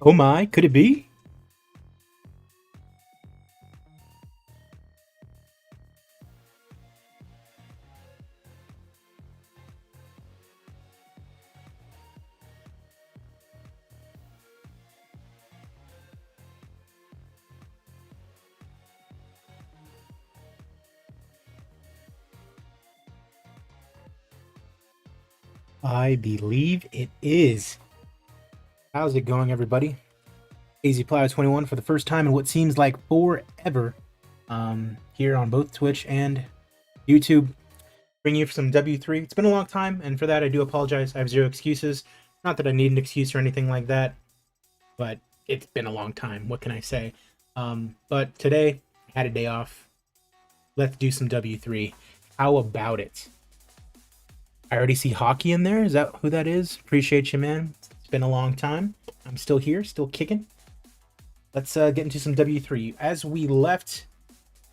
Oh my, could it be? I believe it is. How's it going, everybody? Easy Player 21 for the first time in what seems like forever. Here on both Twitch and YouTube, bringing you some W3. It's been a long time, and for that I do apologize. I have zero excuses. Not that I need an excuse or anything like that, but it's been a long time. What can I say? But today I had a day off. Let's do some W3. How about it? I already see hockey in there. Is that who that is? Appreciate you, man. It's been a long time. I'm still here, still kicking. Let's get into some W3. As we left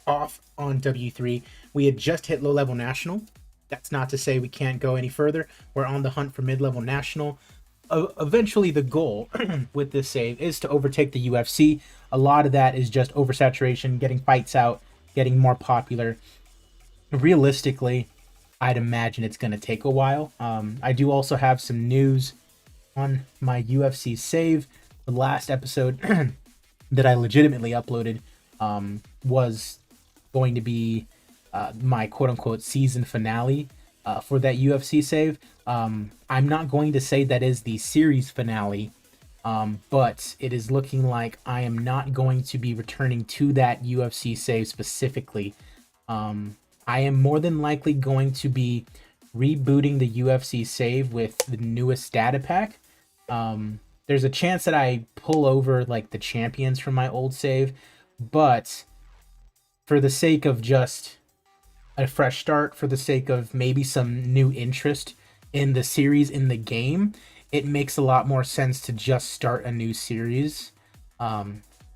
off on W3, we had just hit low-level national. That's not to say we can't go any further. We're on the hunt for mid-level national. Eventually, the goal with this save is to overtake the UFC. A lot of that is just oversaturation, getting fights out, getting more popular. Realistically, I'd imagine it's going to take a while. I do also have some news on my UFC save. The last episode that I legitimately uploaded was going to be my quote-unquote season finale for that UFC save. I'm not going to say that is the series finale, but it is looking like I am not going to be returning to that UFC save specifically. I am more than likely going to be rebooting the UFC save with the newest data pack. There's a chance that I pull over like the champions from my old save, but for the sake of just a fresh start, for the sake of maybe some new interest in the series in the game, it makes a lot more sense to just start a new series.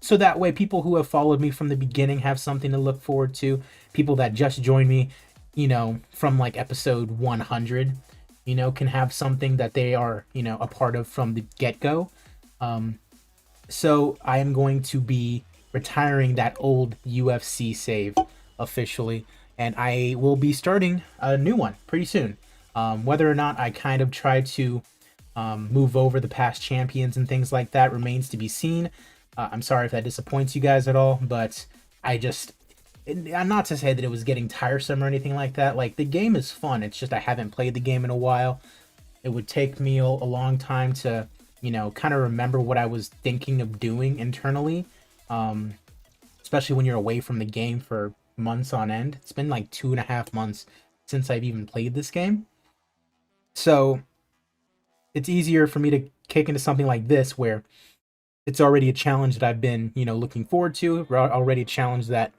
So that way people who have followed me from the beginning have something to look forward to. People that just joined me, from like episode 100, can have something that they are, a part of from the get-go. So I am going to be retiring that old UFC save officially, and I will be starting a new one pretty soon. Whether or not I kind of try to move over the past champions and things like that remains to be seen. I'm sorry if that disappoints you guys at all, but I'm not to say that it was getting tiresome or anything like that. Like, the game is fun. It's just I haven't played the game in a while. It would take me a long time to, kind of remember what I was thinking of doing internally. Especially when you're away from the game for months on end. It's been like 2.5 months since I've even played this game. So it's easier for me to kick into something like this where it's already a challenge that I've been, looking forward to, already a challenge that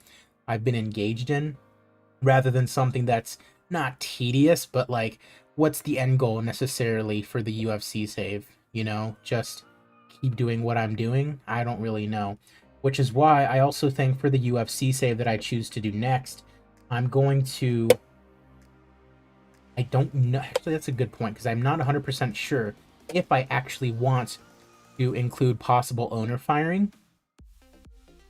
I've been engaged in, rather than something that's not tedious, but like, what's the end goal necessarily for the UFC save? Just keep doing what I'm doing? I don't really know. Which is why I also think for the UFC save that I choose to do next, I'm going to... I don't know. Actually, that's a good point, because I'm not 100% sure if I actually want to include possible owner firing,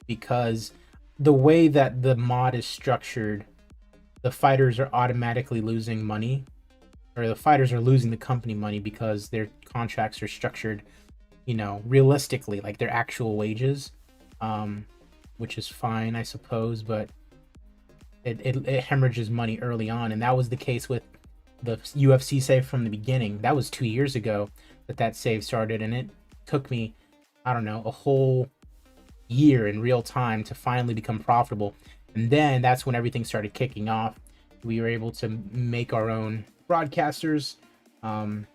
because the way that the mod is structured, the fighters are automatically losing money, or the fighters are losing the company money because their contracts are structured, realistically, like their actual wages, which is fine, I suppose, but it hemorrhages money early on, and that was the case with the UFC save from the beginning. That was 2 years ago that save started, and it took me, I don't know, a whole year in real time to finally become profitable. And then that's when everything started kicking off. We were able to make our own broadcasters, and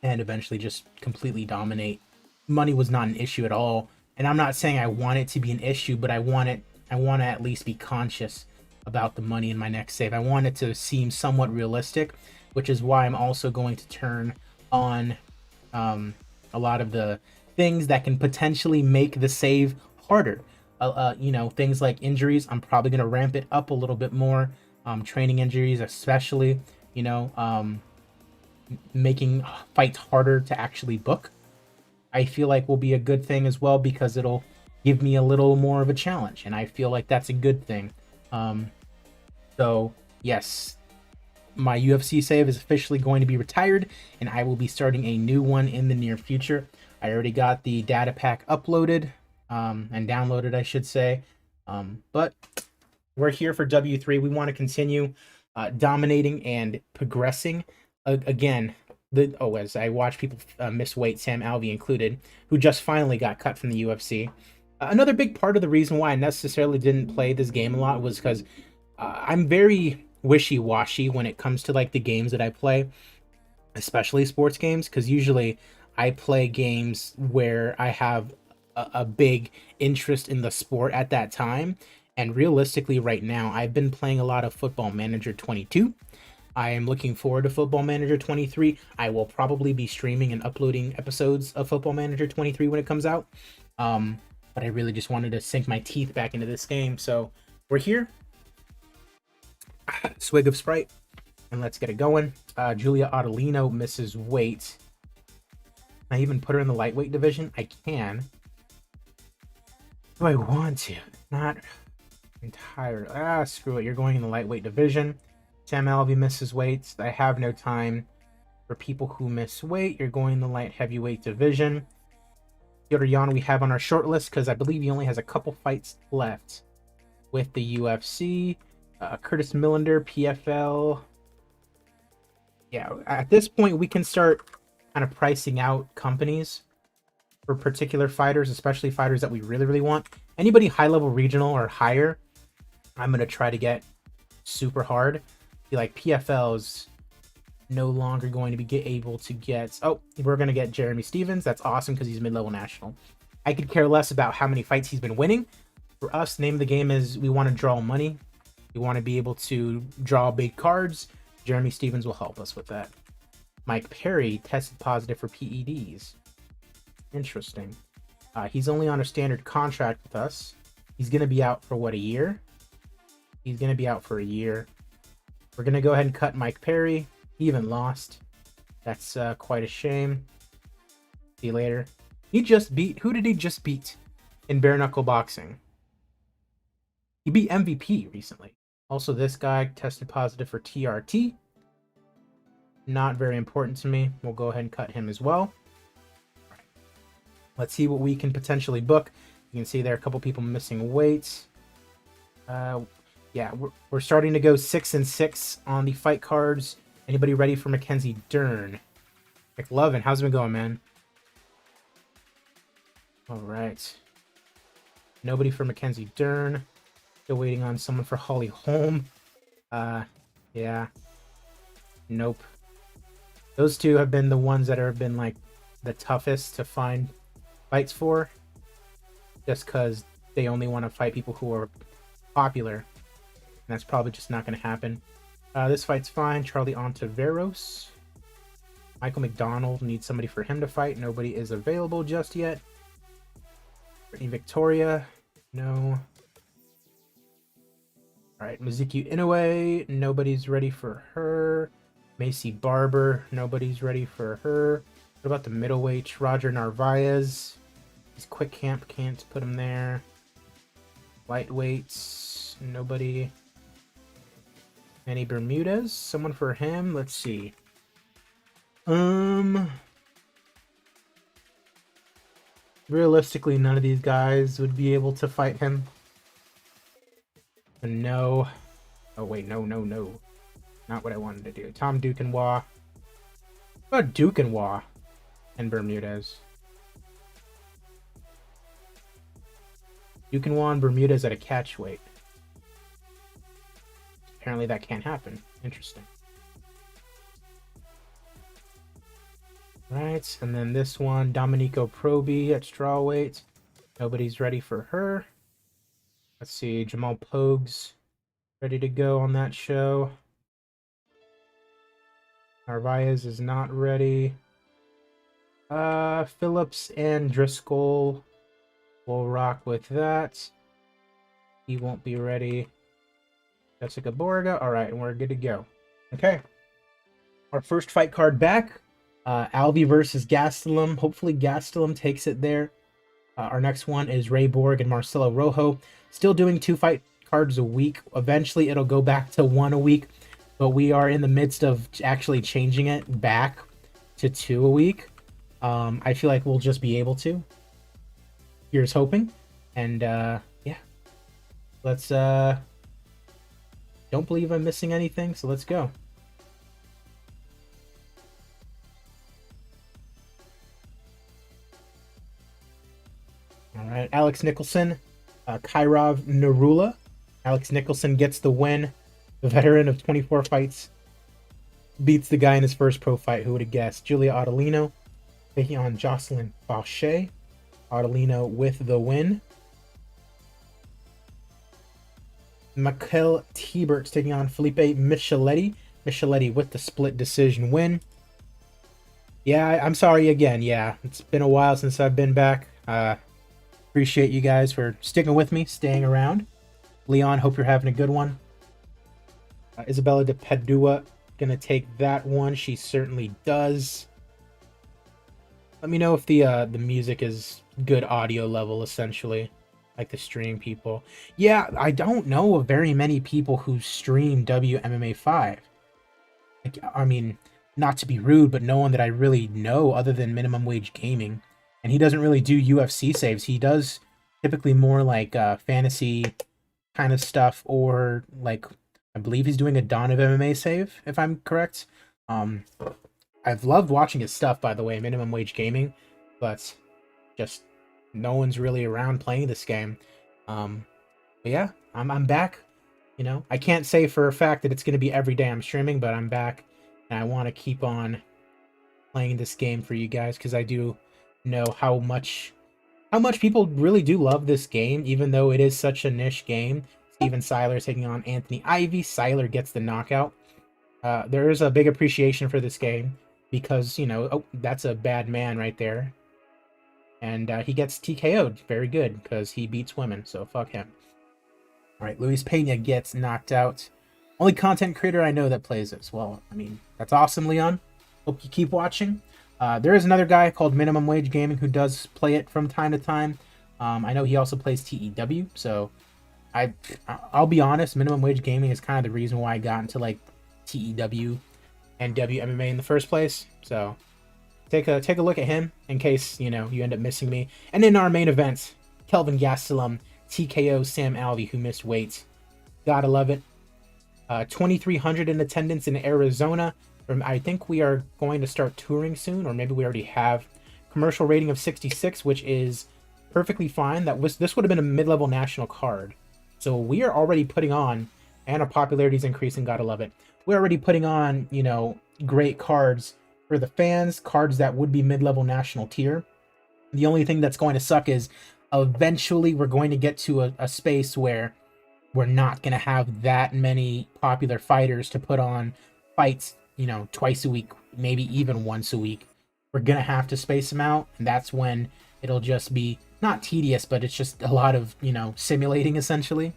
eventually just completely dominate. Money was not an issue at all, and I'm not saying I want it to be an issue, but I want to at least be conscious about the money in my next save. I want it to seem somewhat realistic, which is why I'm also going to turn on a lot of the things that can potentially make the save harder. Things like injuries. I'm probably going to ramp it up a little bit more. Training injuries, especially, making fights harder to actually book. I feel like will be a good thing as well, because it'll give me a little more of a challenge, and I feel like that's a good thing. So yes, my UFC save is officially going to be retired, and I will be starting a new one in the near future. I already got the data pack uploaded, and downloaded, I should say. But we're here for W3. We want to continue dominating and progressing. Again, as I watch people miss weight, Sam Alvey included, who just finally got cut from the UFC. Another big part of the reason why I necessarily didn't play this game a lot was because I'm very wishy-washy when it comes to like the games that I play, especially sports games, because usually I play games where I have a big interest in the sport at that time. And realistically, right now, I've been playing a lot of Football Manager 22. I am looking forward to Football Manager 23. I will probably be streaming and uploading episodes of Football Manager 23 when it comes out. But I really just wanted to sink my teeth back into this game. So we're here. Swig of Sprite, and let's get it going. Julia Ottolino misses weight. Can I even put her in the lightweight division? I can. Do I want to? Not entirely. Screw it. You're going in the lightweight division. Sam Alvey misses weight. I have no time for people who miss weight. You're going in the light heavyweight division. Petr Yan we have on our short list because I believe he only has a couple fights left with the UFC. Curtis Millender, PFL. Yeah, at this point, we can start kind of pricing out companies for particular fighters, especially fighters that we really, really want. Anybody high-level regional or higher, I'm going to try to get super hard. Be like, PFL's no longer going to be able to get... Oh, we're going to get Jeremy Stevens. That's awesome because he's mid-level national. I could care less about how many fights he's been winning. For us, the name of the game is we want to draw money. We want to be able to draw big cards. Jeremy Stevens will help us with that. Mike Perry tested positive for PEDs. Interesting. He's only on a standard contract with us. He's going to be out for, what, a year? He's going to be out for a year. We're going to go ahead and cut Mike Perry. He even lost. That's quite a shame. See you later. He just beat... Who did he just beat in bare knuckle boxing? He beat MVP recently. Also, this guy tested positive for TRT. Not very important to me. We'll go ahead and cut him as well. Let's see what we can potentially book. You can see there are a couple people missing weight. Yeah, we're starting to go 6-6 on the fight cards. Anybody ready for Mackenzie Dern? McLovin, how's it been going, man? All right. Nobody for Mackenzie Dern. Still waiting on someone for Holly Holm. Yeah. Nope. Those two have been the ones that have been like the toughest to find fights for. Just because they only want to fight people who are popular. And that's probably just not going to happen. This fight's fine. Charlie Ontiveros. Michael McDonald. Needs somebody for him to fight. Nobody is available just yet. Brittany Victoria. No. Alright, Mizuki Inoue, nobody's ready for her. Macy Barber, nobody's ready for her. What about the middleweights? Roger Narvaez. He's quick camp, can't put him there. Lightweights, nobody. Manny Bermudez, someone for him, let's see. Realistically, none of these guys would be able to fight him. No. Oh, wait, no. Not what I wanted to do. Tom Duquesnoy. What about Duquesnoy and Bermudez? Duquesnoy and Bermudez at a catch weight. Apparently that can't happen. Interesting. Right, and then this one, Domenico Proby at strawweight. Nobody's ready for her. Let's see, Jamal Pogues ready to go on that show. Narvaez is not ready. Phillips and Driscoll will rock with that. He won't be ready. Jessica Borga. All right, and we're good to go. Okay. Our first fight card back. Alvi versus Gastelum. Hopefully Gastelum takes it there. Our next one is Ray Borg and Marcelo Rojo. Still doing 2 fight cards a week. Eventually it'll go back to 1 a week, but we are in the midst of actually changing it back to 2 a week. I feel like we'll just be able to. Here's hoping. And yeah, let's don't believe I'm missing anything, so let's go. All right, Alex Nicholson, Kairov Narula. Alex Nicholson gets the win. The veteran of 24 fights beats the guy in his first pro fight. Who would have guessed? Julia Adelino taking on Jocelyn Fauché. Adelino with the win. Mikel T-Burks taking on Felipe Micheletti. Micheletti with the split decision win. Yeah, I'm sorry again. Yeah, it's been a while since I've been back. Appreciate you guys for sticking with me, staying around. Leon, hope you're having a good one. Isabella de Padua gonna take that one. She certainly does. Let me know if the music is good audio level, essentially, like the stream people. Yeah, I don't know of very many people who stream WMMA 5. Like, I mean, not to be rude, but no one that I really know other than Minimum Wage Gaming. And he doesn't really do UFC saves. He does typically more like fantasy kind of stuff, or like I believe he's doing a Dawn of MMA save, if I'm correct. I've loved watching his stuff, by the way, Minimum Wage Gaming, but just no one's really around playing this game. But yeah, I'm back. You know, I can't say for a fact that it's going to be every day I'm streaming, but I'm back, and I want to keep on playing this game for you guys because I do know how much people really do love this game, even though it is such a niche game. Steven Seiler taking on Anthony Ivy. Seiler gets the knockout. There is a big appreciation for this game because, you know, oh, that's a bad man right there. And he gets TKO'd. Very good, because he beats women, so fuck him. All right, Luis Pena gets knocked out. Only content creator I know that plays this. Well, I mean, that's awesome, Leon. Hope you keep watching. There is another guy called Minimum Wage Gaming who does play it from time to time. I know he also plays TEW, so I'll be honest, Minimum Wage Gaming is kind of the reason why I got into like TEW and WMMA in the first place. So take a look at him in case, you know, you end up missing me. And in our main event, Kelvin Gastelum TKO Sam Alvey, who missed weight. Gotta love it. 2,300 in attendance in Arizona. I think we are going to start touring soon, or maybe we already have. Commercial rating of 66, which is perfectly fine. This would have been a mid-level national card. So we are already putting on, and our popularity is increasing, gotta love it. We're already putting on, you know, great cards for the fans, cards that would be mid-level national tier. The only thing that's going to suck is eventually we're going to get to a space where we're not going to have that many popular fighters to put on fights, you know, twice a week, maybe even once a week. We're going to have to space them out, and that's when it'll just be not tedious, but it's just a lot of, you know, simulating essentially.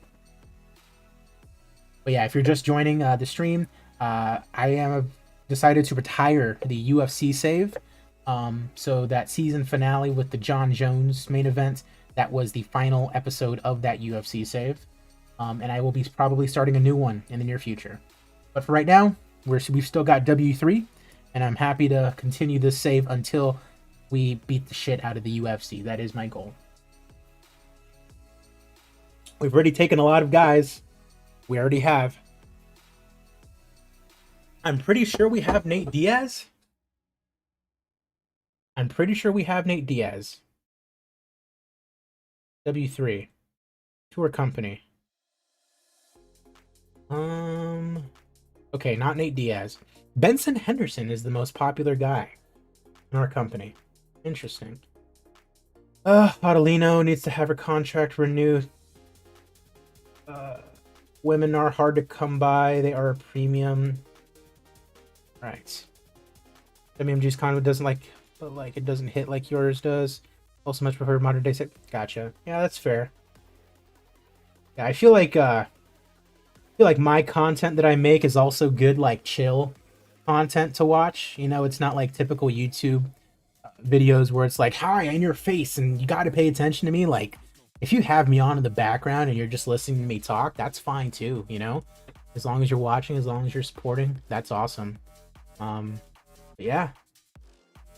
But yeah, if you're just joining the stream, I am decided to retire the UFC save. So that season finale with the John Jones main event, that was the final episode of that UFC save. And I will be probably starting a new one in the near future. But for right now, we've still got W3, and I'm happy to continue this save until we beat the shit out of the UFC. That is my goal. We've already taken a lot of guys. We already have. I'm pretty sure we have Nate Diaz. W3. Tour company. Okay, not Nate Diaz. Benson Henderson is the most popular guy in our company. Interesting. Adelino needs to have her contract renewed. Women are hard to come by. They are a premium. Right. WMG's kind of doesn't like, but like it doesn't hit like yours does. Also much prefer modern day set. Gotcha. Yeah, that's fair. Yeah, I feel like my content that I make is also good, like chill. content to watch. You know, it's not like typical YouTube videos where it's like, hi, in your face, and you got to pay attention to me. Like, if you have me on in the background and you're just listening to me talk, that's fine too, you know? As long as you're watching, as long as you're supporting, that's awesome. Yeah.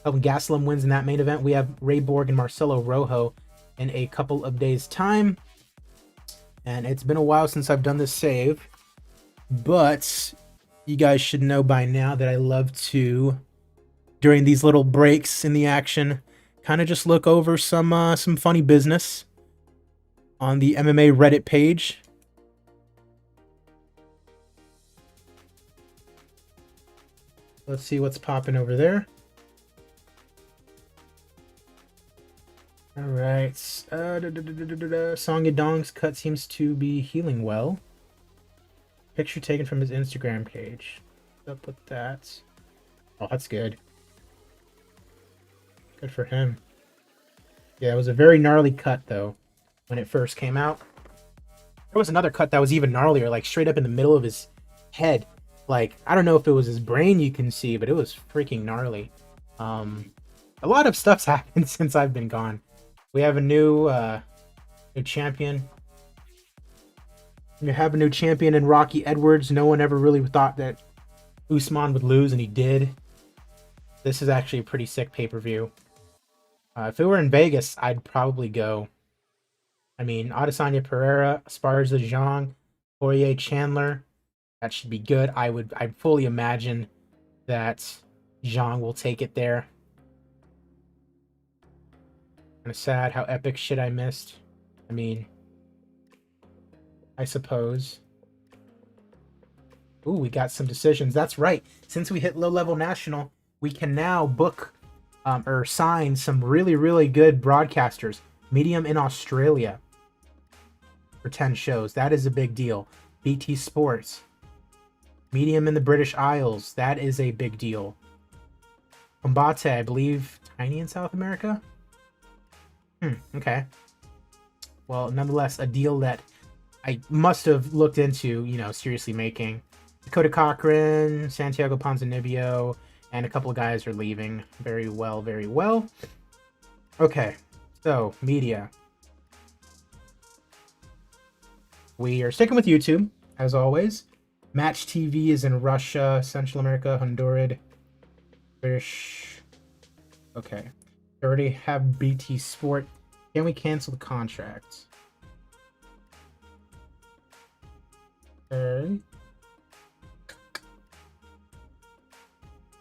Helping Gastelum wins in that main event. We have Ray Borg and Marcelo Rojo in a couple of days' time. And it's been a while since I've done this save, but you guys should know by now that I love to, during these little breaks in the action, kind of just look over some funny business on the MMA Reddit page. Let's see what's popping over there. All right. Song Yadong's cut seems to be healing well. Picture taken from his Instagram page. What's up with that? Oh, that's good. Good for him. Yeah, it was a very gnarly cut, though, when it first came out. There was another cut that was even gnarlier, like straight up in the middle of his head. Like, I don't know if it was his brain you can see, but it was freaking gnarly. A lot of stuff's happened since I've been gone. We have a new champion. You have a new champion in Rocky Edwards. No one ever really thought that Usman would lose, and he did. This is actually a pretty sick pay-per-view. If it were in Vegas, I'd probably go. I mean, Adesanya Pereira, Esparza Zhang, Poirier Chandler. That should be good. I fully imagine that Zhang will take it there. Kind of sad how epic shit I missed. I mean, I suppose. Ooh, we got some decisions. That's right. Since we hit low-level national, we can now book or sign some really, really good broadcasters. Medium in Australia for 10 shows. That is a big deal. BT Sports. Medium in the British Isles. That is a big deal. Combate, I believe, tiny in South America? Okay. Well, nonetheless, a deal that I must have looked into, you know, seriously making. Dakota Cochran, Santiago Ponzinibbio, and a couple of guys are leaving. Very well, very well. Okay, so, media. We are sticking with YouTube, as always. Match TV is in Russia, Central America, Honduras, British. Okay. We already have BT Sport. Can we cancel the contract? Okay.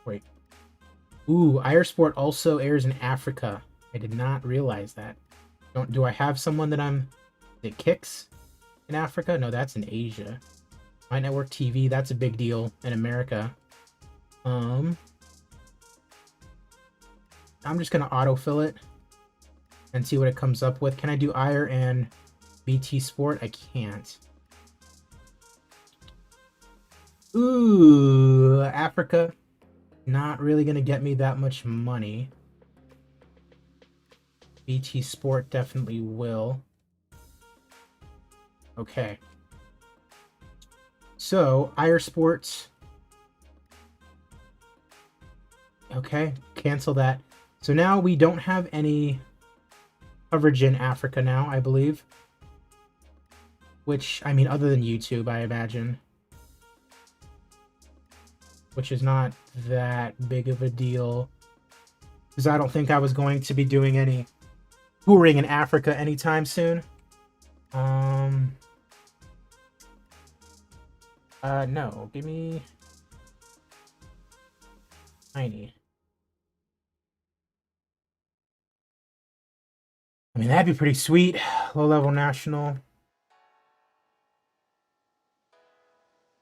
Wait. Ooh, Iresport also airs in Africa. I did not realize that. Do I have someone that that kicks in Africa? No, that's in Asia. My Network TV, that's a big deal in America. I'm just gonna autofill it and see what it comes up with. Can I do IR and BT Sport? I can't. Ooh, Africa. Not really gonna get me that much money. BT Sport definitely will. Okay. So, IR Sports. Okay, cancel that. So now we don't have any coverage in Africa now, I believe. Which, I mean, other than YouTube, I imagine. Which is not that big of a deal. Because I don't think I was going to be doing any touring in Africa anytime soon. No, give me tiny. I mean, that'd be pretty sweet. Low-level national.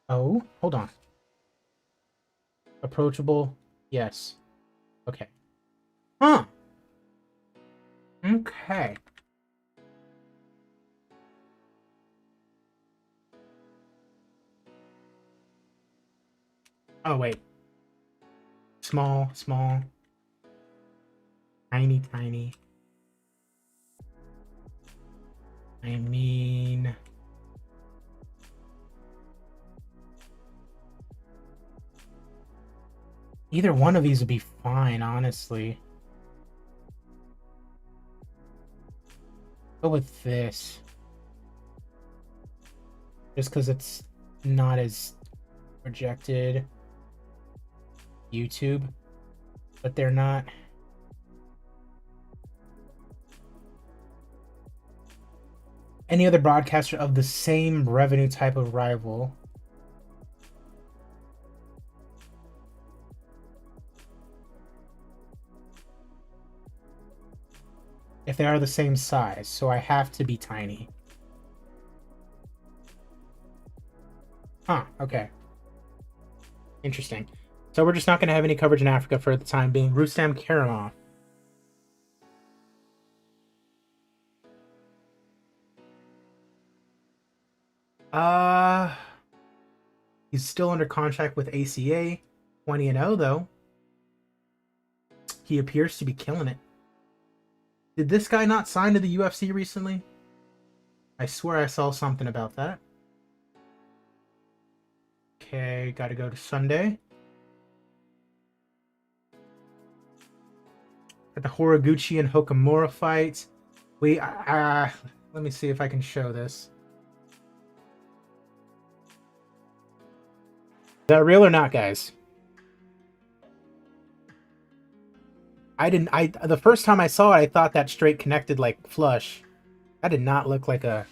Oh, hold on. Approachable. Yes. Okay. Huh. Okay. Oh, wait. Small, small. Tiny, tiny. I mean... Either one of these would be fine, honestly. Go with this. Just because it's not as projected. YouTube. But they're not. Any other broadcaster of the same revenue type of rival. If they are the same size, so I have to be tiny. Huh, okay. Interesting. So we're just not going to have any coverage in Africa for the time being. Rustam Karimov. He's still under contract with ACA. 20-0 though. He appears to be killing it. Did this guy not sign to the UFC recently? I swear I saw something about that. Okay, gotta go to Sunday. Got the Horiguchi and Hokamura fight. Let me see if I can show this. Is that real or not, guys? The first time I saw it, I thought that straight connected like flush. That did not look like a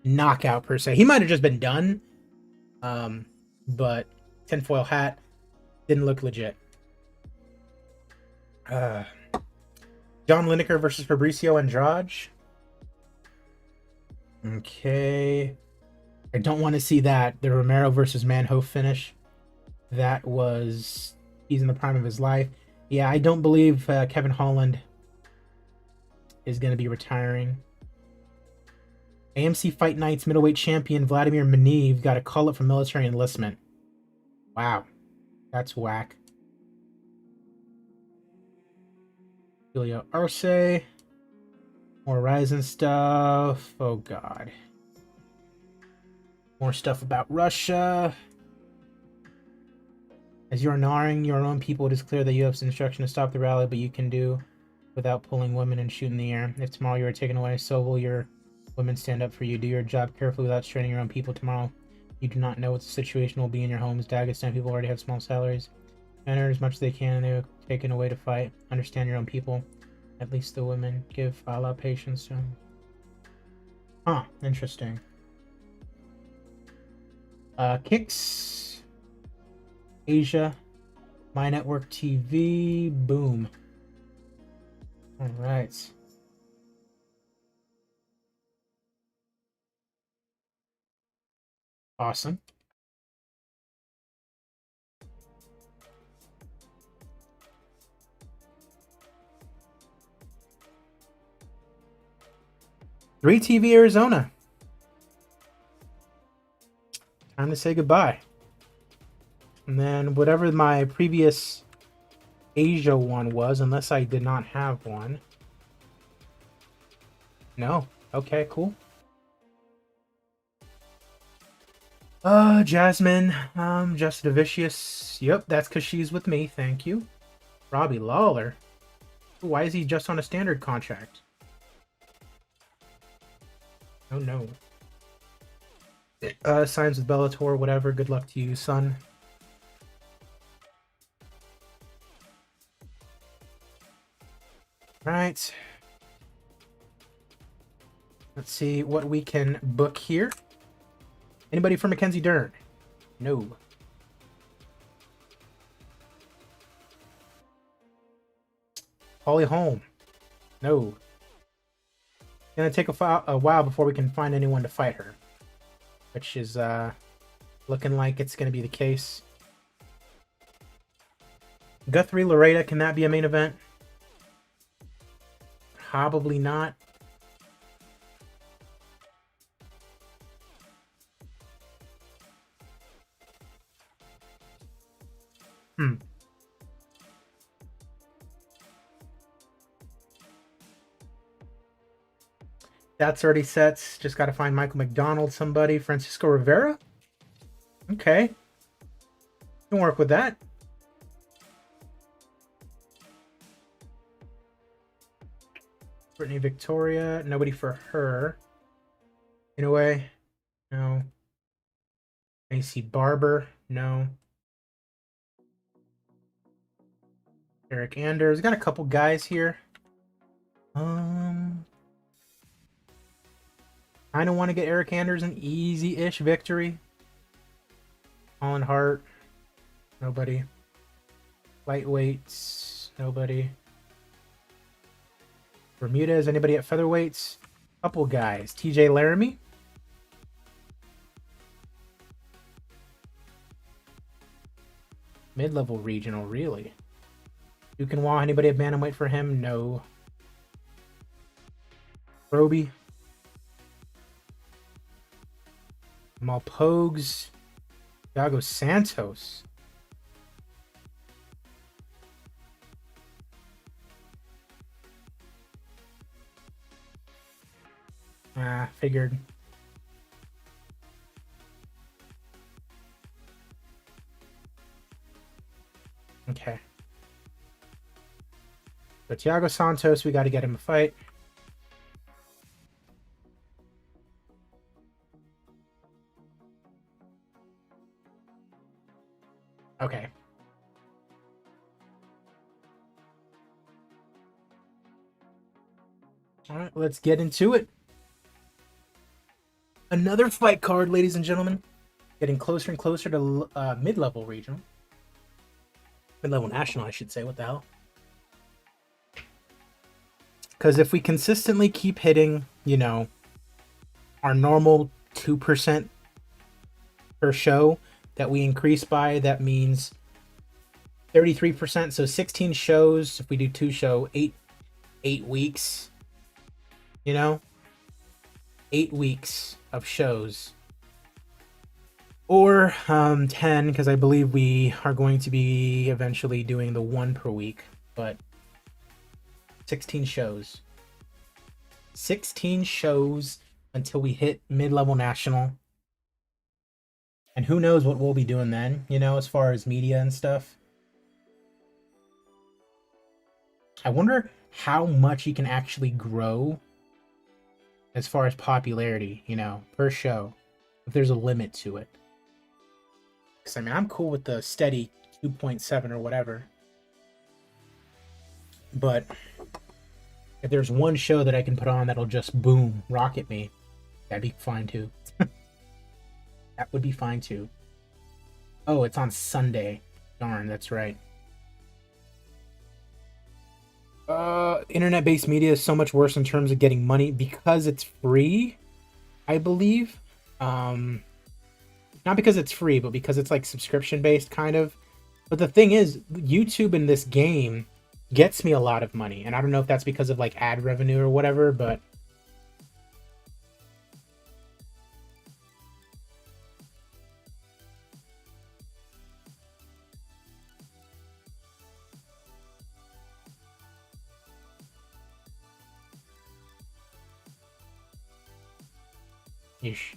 knockout per se. He might have just been done. But tinfoil hat didn't look legit. John Lineker versus Fabricio Andrade. Okay. I don't want to see that. The Romero versus Manhoef finish. That was... He's in the prime of his life. Yeah, I don't believe Kevin Holland is going to be retiring. AMC Fight Nights middleweight champion Vladimir Meniv got a call-up for military enlistment. Wow. That's whack. Julio Arce. More Ryzen stuff. Oh, God. More stuff about Russia. As you are gnawing your own people, it is clear that you have instruction to stop the rally, but you can do without pulling women and shooting the air. If tomorrow you are taken away, so will your women stand up for you. Do your job carefully without straining your own people tomorrow. You do not know what the situation will be in your homes. Dagestan people already have small salaries. Men earn as much as they can, and they are taken away to fight. Understand your own people. At least the women. Give Allah patience to them. Huh, interesting. Kicks. Asia, My Network TV, boom. All right. Awesome. Three TV Arizona. Time to say goodbye. And then whatever my previous Asia one was, unless I did not have one. No. Okay, cool. Jasmine, Jessica Vicious. Yep, that's because she's with me. Thank you. Robbie Lawler. Why is he just on a standard contract? Oh, no. Signs with Bellator, whatever. Good luck to you, son. Right. Let's see what we can book here. Anybody for Mackenzie Dern? No. Holly Holm? No. Gonna take a while before we can find anyone to fight her. Which is looking like it's gonna be the case. Guthrie Laredo, can that be a main event? Probably not. That's already set. Just got to find Michael McDonald, somebody. Francisco Rivera? Okay. Can work with that. Brittany Victoria, nobody for her. In a way, no. Macy Barber, no. Eric Anders, got a couple guys here. Kind of want to get Eric Anders an easy-ish victory. Colin Hart, nobody. Lightweights, nobody. Bermudez, anybody at featherweights? Couple guys. TJ Laramie. Mid-level regional, really? Dukenwa, anybody at bantamweight for him? No. Roby. Malpogues. Thiago Santos. Figured. Okay. So Thiago Santos, we got to get him a fight. Okay. All right, let's get into it. Another fight card, ladies and gentlemen. Getting closer and closer to mid-level regional. Mid-level national, I should say. What the hell? Because if we consistently keep hitting, you know, our normal 2% per show that we increase by, that means 33%. So 16 shows. If we do 2 show, 8 weeks. You know? 8 weeks of shows. Or 10, because I believe we are going to be eventually doing the 1 per week. But 16 shows. 16 shows until we hit mid-level national. And who knows what we'll be doing then, you know, as far as media and stuff. I wonder how much you can actually grow as far as popularity, you know, per show. If there's a limit to it. Because, I mean, I'm cool with the steady 2.7 or whatever. But if there's one show that I can put on that'll just boom, rocket me, that'd be fine too. That would be fine too. Oh, it's on Sunday. Darn, that's right. Internet-based media is so much worse in terms of getting money because it's free, I believe. Not because it's free, but because it's like subscription-based kind of. But the thing is, YouTube in this game gets me a lot of money. And I don't know if that's because of like ad revenue or whatever, but yeesh.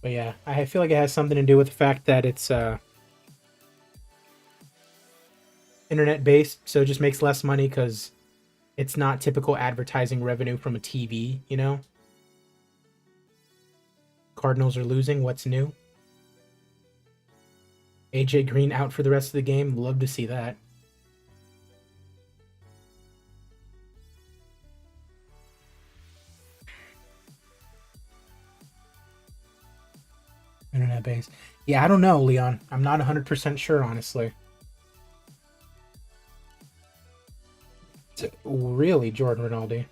But yeah, I feel like it has something to do with the fact that it's internet based, so it just makes less money because it's not typical advertising revenue from a TV, you know? Cardinals are losing, what's new? AJ Green out for the rest of the game, love to see that. Internet based. Yeah, I don't know, Leon. I'm not 100% sure, honestly. It's really Jordan Rinaldi.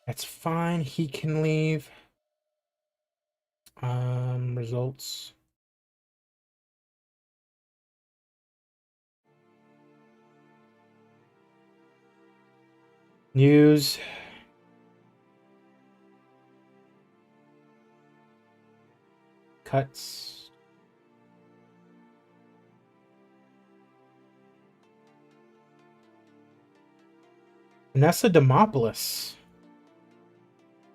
That's fine. He can leave. Results. News. Cuts. Vanessa Demopoulos.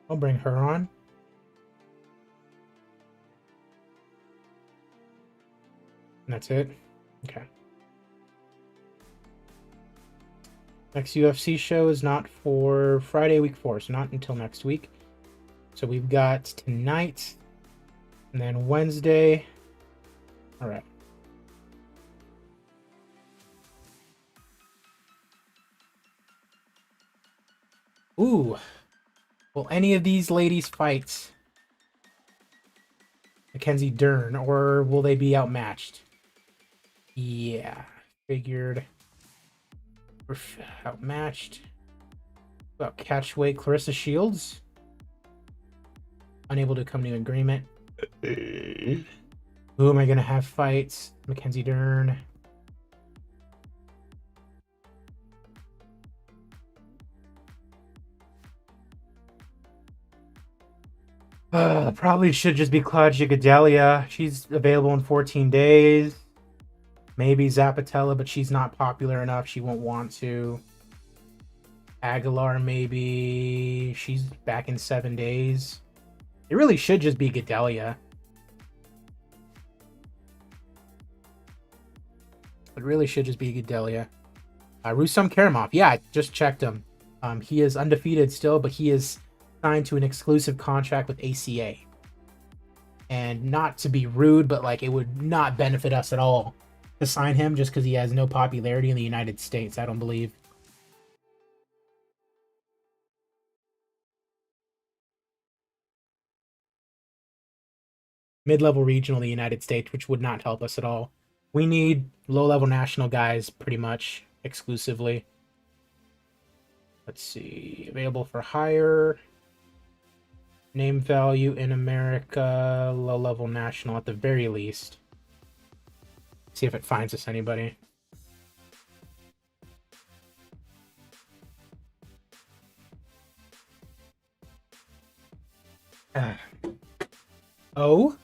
I'll bring her on. And that's it. Okay. Next UFC show is not for Friday, week 4, so not until next week. So we've got tonight, and then Wednesday. All right. Ooh. Will any of these ladies fight Mackenzie Dern, or will they be outmatched? Yeah, figured. We're outmatched. About catchweight Clarissa Shields. Unable to come to an agreement. Who am I going to have fights? Mackenzie Dern. Probably should just be Claudia Gadelia. She's available in 14 days. Maybe Zapatella, but she's not popular enough. She won't want to. Aguilar, maybe. She's back in 7 days. It really should just be Gadelia. It really should just be Gadelia. Rustam Karimov. Yeah, I just checked him. He is undefeated still, but he is signed to an exclusive contract with ACA. And not to be rude, but like it would not benefit us at all to sign him just because he has no popularity in the United States, I don't believe. Mid-level regional in the United States, which would not help us at all. We need low-level national guys pretty much exclusively. Let's see. Available for hire. Name value in America. Low-level national at the very least. See if it finds us anybody. Oh?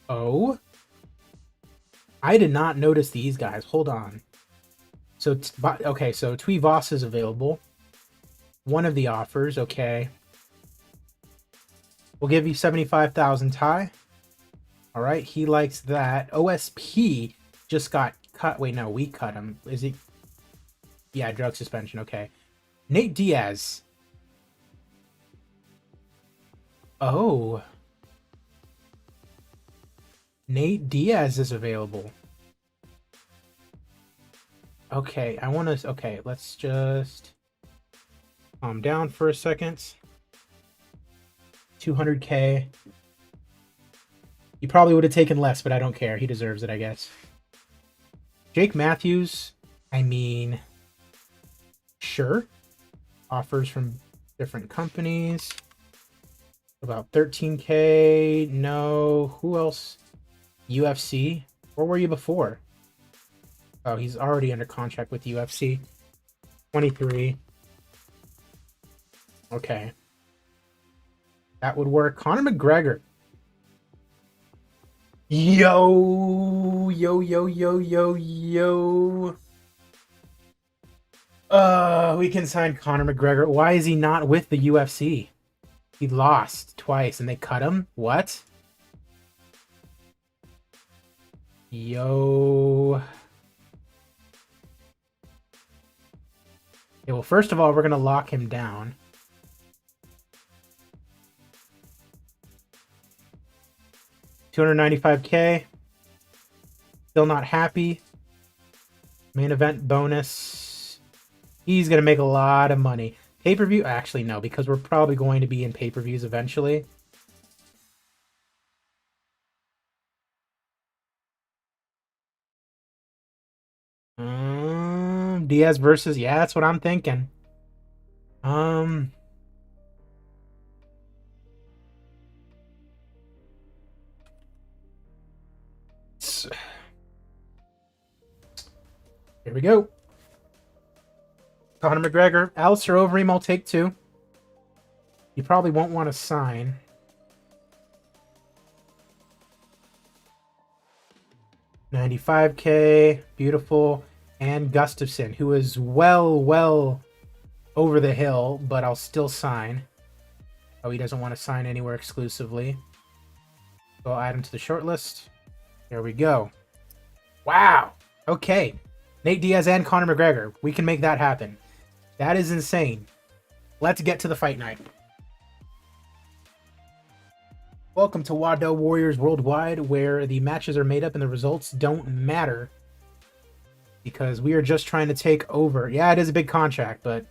Oh? I did not notice these guys. Hold on. So, okay, so Twee Voss is available. One of the offers, okay. We'll give you 75,000 Thai. All right, he likes that. OSP just got cut. Wait, no, we cut him. Is he? Yeah, drug suspension, okay. Nate Diaz. Oh. Nate Diaz is available. Okay, I want to... Okay, let's just calm down for a second. 200K. He probably would have taken less, but I don't care. He deserves it, I guess. Jake Matthews. I mean... Sure. Offers from different companies. About 13K. No. Who else? UFC. Where were you before? Oh, he's already under contract with UFC. 23. Okay. That would work. Conor McGregor. Yo. Yo, yo, yo, yo, yo. We can sign Conor McGregor. Why is he not with the UFC? He lost twice and they cut him? What? Yo. Okay, well, first of all, we're going to lock him down. $295K. Still not happy. Main event bonus. He's going to make a lot of money. Pay-per-view? Actually, no, because we're probably going to be in pay-per-views eventually. Diaz versus... Yeah, that's what I'm thinking. Here we go. Conor McGregor. Alistair Overeem, I'll take 2. You probably won't want to sign. $95K. Beautiful. and Gustafson, who is well over the hill, but I'll still sign. Oh, he doesn't want to sign anywhere exclusively. So I'll add him to the short list. There we go. Wow. Okay. Nate Diaz and Conor McGregor. We can make that happen. That is insane. Let's get to the fight night. Welcome to Wado Warriors Worldwide, where the matches are made up and the results don't matter. Because we are just trying to take over. Yeah, it is a big contract, but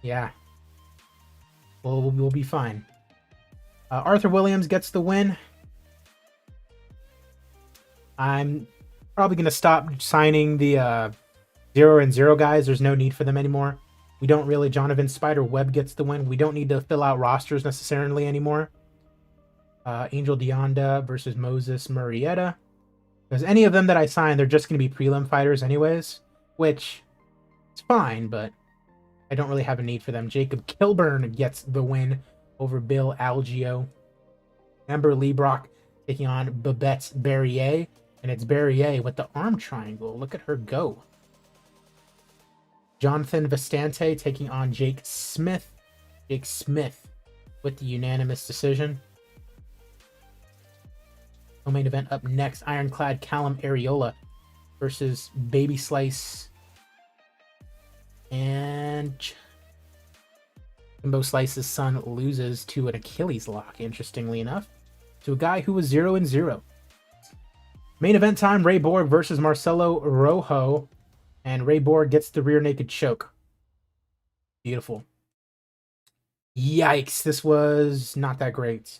yeah. We'll be fine. Arthur Williams gets the win. I'm probably going to stop signing the 0-0 guys. There's no need for them anymore. We don't really. Jonathan Spider Webb gets the win. We don't need to fill out rosters necessarily anymore. Angel Deonda versus Moses Murrieta. Because any of them that I sign, they're just going to be prelim fighters anyways. Which, it's fine, but I don't really have a need for them. Jacob Kilburn gets the win over Bill Algeo. Amber Leibrock taking on Babette Berrier. And it's Berrier with the arm triangle. Look at her go. Jonathan Vestante taking on Jake Smith. Jake Smith with the unanimous decision. Co-main event up next. Ironclad Callum Areola versus Baby Slice. And Jimbo Slice's son loses to an Achilles lock, interestingly enough, to a guy who was 0-0. Main event time, Ray Borg versus Marcelo Rojo. And Ray Borg gets the rear naked choke. Beautiful. Yikes, this was not that great.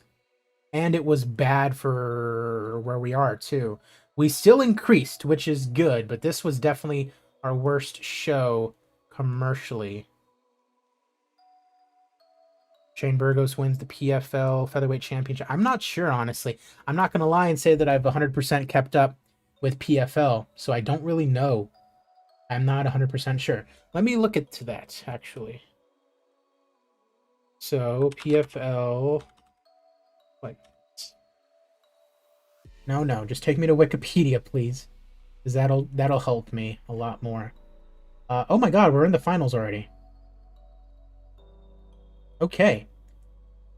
And it was bad for where we are, too. We still increased, which is good, but this was definitely our worst show commercially. Shane Burgos wins the PFL Featherweight Championship. I'm not sure, honestly. I'm not going to lie and say that I've 100% kept up with PFL, so I don't really know. I'm not 100% sure. Let me look into that, actually. So, PFL... What? No, just take me to Wikipedia, please. Because that'll help me a lot more. Oh my god, we're in the finals already. Okay.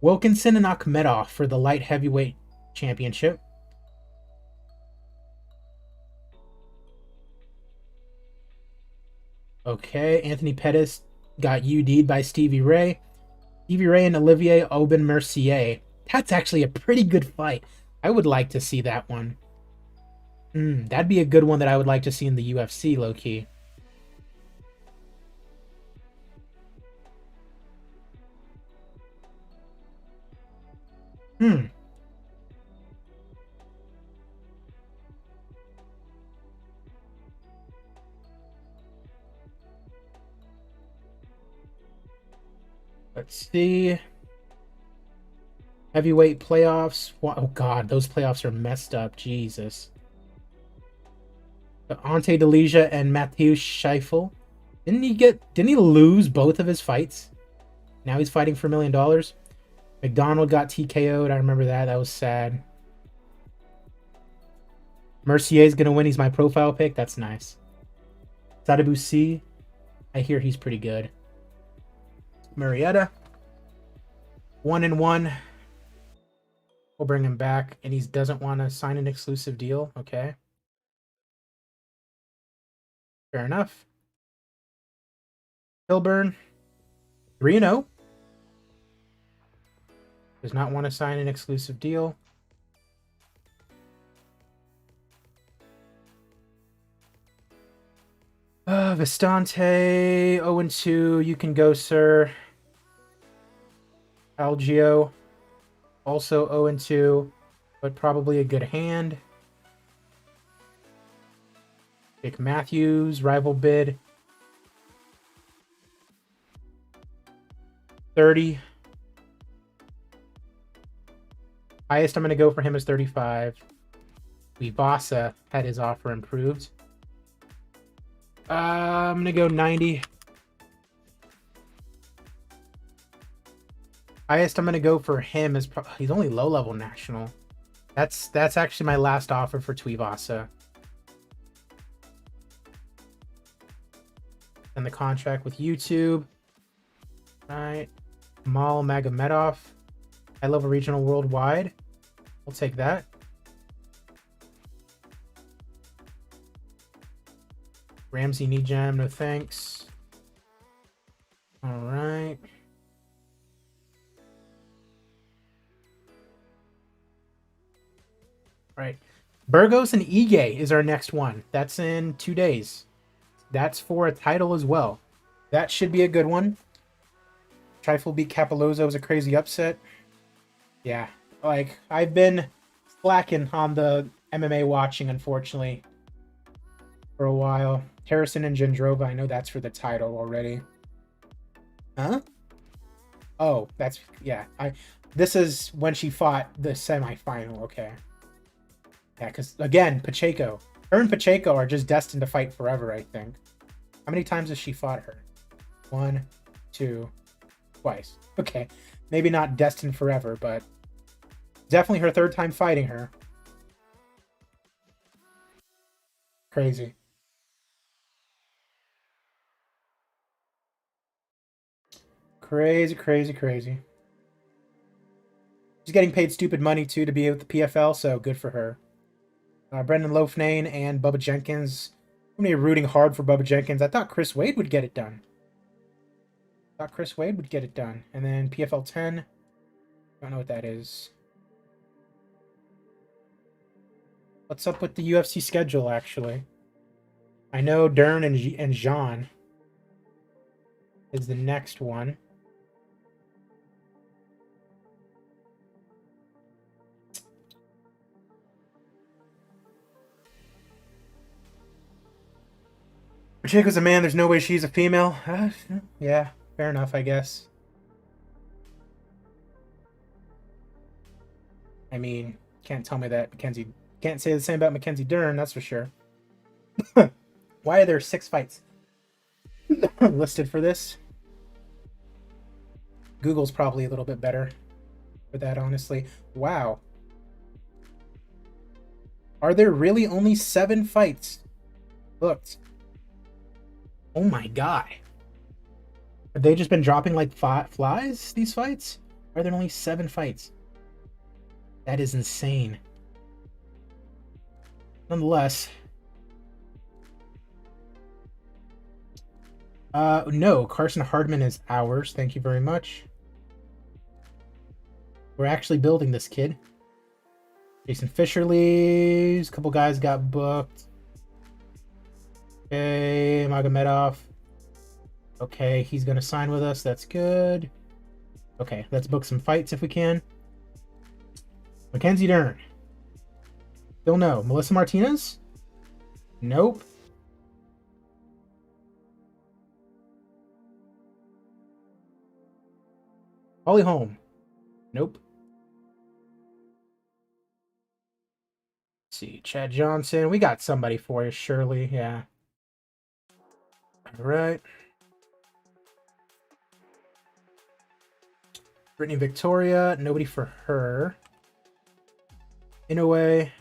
Wilkinson and Akhmedov for the light heavyweight championship. Okay, Anthony Pettis got UD'd by Stevie Ray. Stevie Ray and Olivier Aubin-Mercier. That's actually a pretty good fight. I would like to see that one. That'd be a good one that I would like to see in the UFC, low-key. Let's see. Heavyweight playoffs. Oh god, those playoffs are messed up. Jesus. Ante Delija and Matthew Scheifel. Didn't he lose both of his fights? Now he's fighting for $1 million. McDonald got TKO'd. I remember that. That was sad. Mercier's gonna win. He's my profile pick. That's nice. Sadabusi. I hear he's pretty good. Murrieta. 1-1. We'll bring him back, and he doesn't want to sign an exclusive deal. Okay. Fair enough. Kilburn. 3-0. Does not want to sign an exclusive deal. Vestante, 0-2. You can go, sir. Algeo, also 0-2, but probably a good hand. Jake Matthews, rival bid. 30. Highest I'm going to go for him is 35. Vivasa had his offer improved. I'm going to go 90. Highest I'm going to go for him is... He's only low-level national. That's actually my last offer for Tuivasa. and the contract with YouTube. All right. Mal Magomedov. High-level regional worldwide. We'll take that. Ramsey knee jam, no thanks. All right. All right. Burgos and Ige is our next one. That's in 2 days. That's for a title as well. That should be a good one. Trifle beat Capelozzo was a crazy upset. Yeah, like, I've been slacking on the MMA watching, unfortunately, for a while. Harrison and Jandrova, I know that's for the title already. Huh? Oh, that's, yeah. This is when she fought the semifinal, okay. Yeah, because, again, Pacheco. Her and Pacheco are just destined to fight forever, I think. How many times has she fought her? 1, 2, twice. Okay, maybe not destined forever, but definitely her third time fighting her. Crazy. Crazy, crazy, crazy. She's getting paid stupid money, too, to be with the PFL, so good for her. Brendan Loafnane and Bubba Jenkins. I'm going to be rooting hard for Bubba Jenkins. I thought Chris Wade would get it done. And then PFL 10. Don't know what that is. What's up with the UFC schedule, actually? I know Dern and Jean is the next one. Pacheco's a man. There's no way she's a female. Yeah, fair enough, I guess. I mean, can't tell me that Mackenzie... Can't say the same about Mackenzie Dern, that's for sure. Why are there 6 fights listed for this? Google's probably a little bit better for that, honestly. Wow. Are there really only 7 fights? Looked. Oh my god. Have they just been dropping like flies, these fights? Are there only 7 fights? That is insane. Nonetheless. No, Carson Hardman is ours. Thank you very much. We're actually building this kid. Jason Fisher leaves. A couple guys got booked. Okay, Magomedov. Okay, he's going to sign with us. That's good. Okay, let's book some fights if we can. Mackenzie Dern. Still no. Melissa Martinez? Nope. Holly Holm? Nope. Let's see, Chad Johnson. We got somebody for you, surely. Yeah. All right. Brittany Victoria. Nobody for her. Inoue.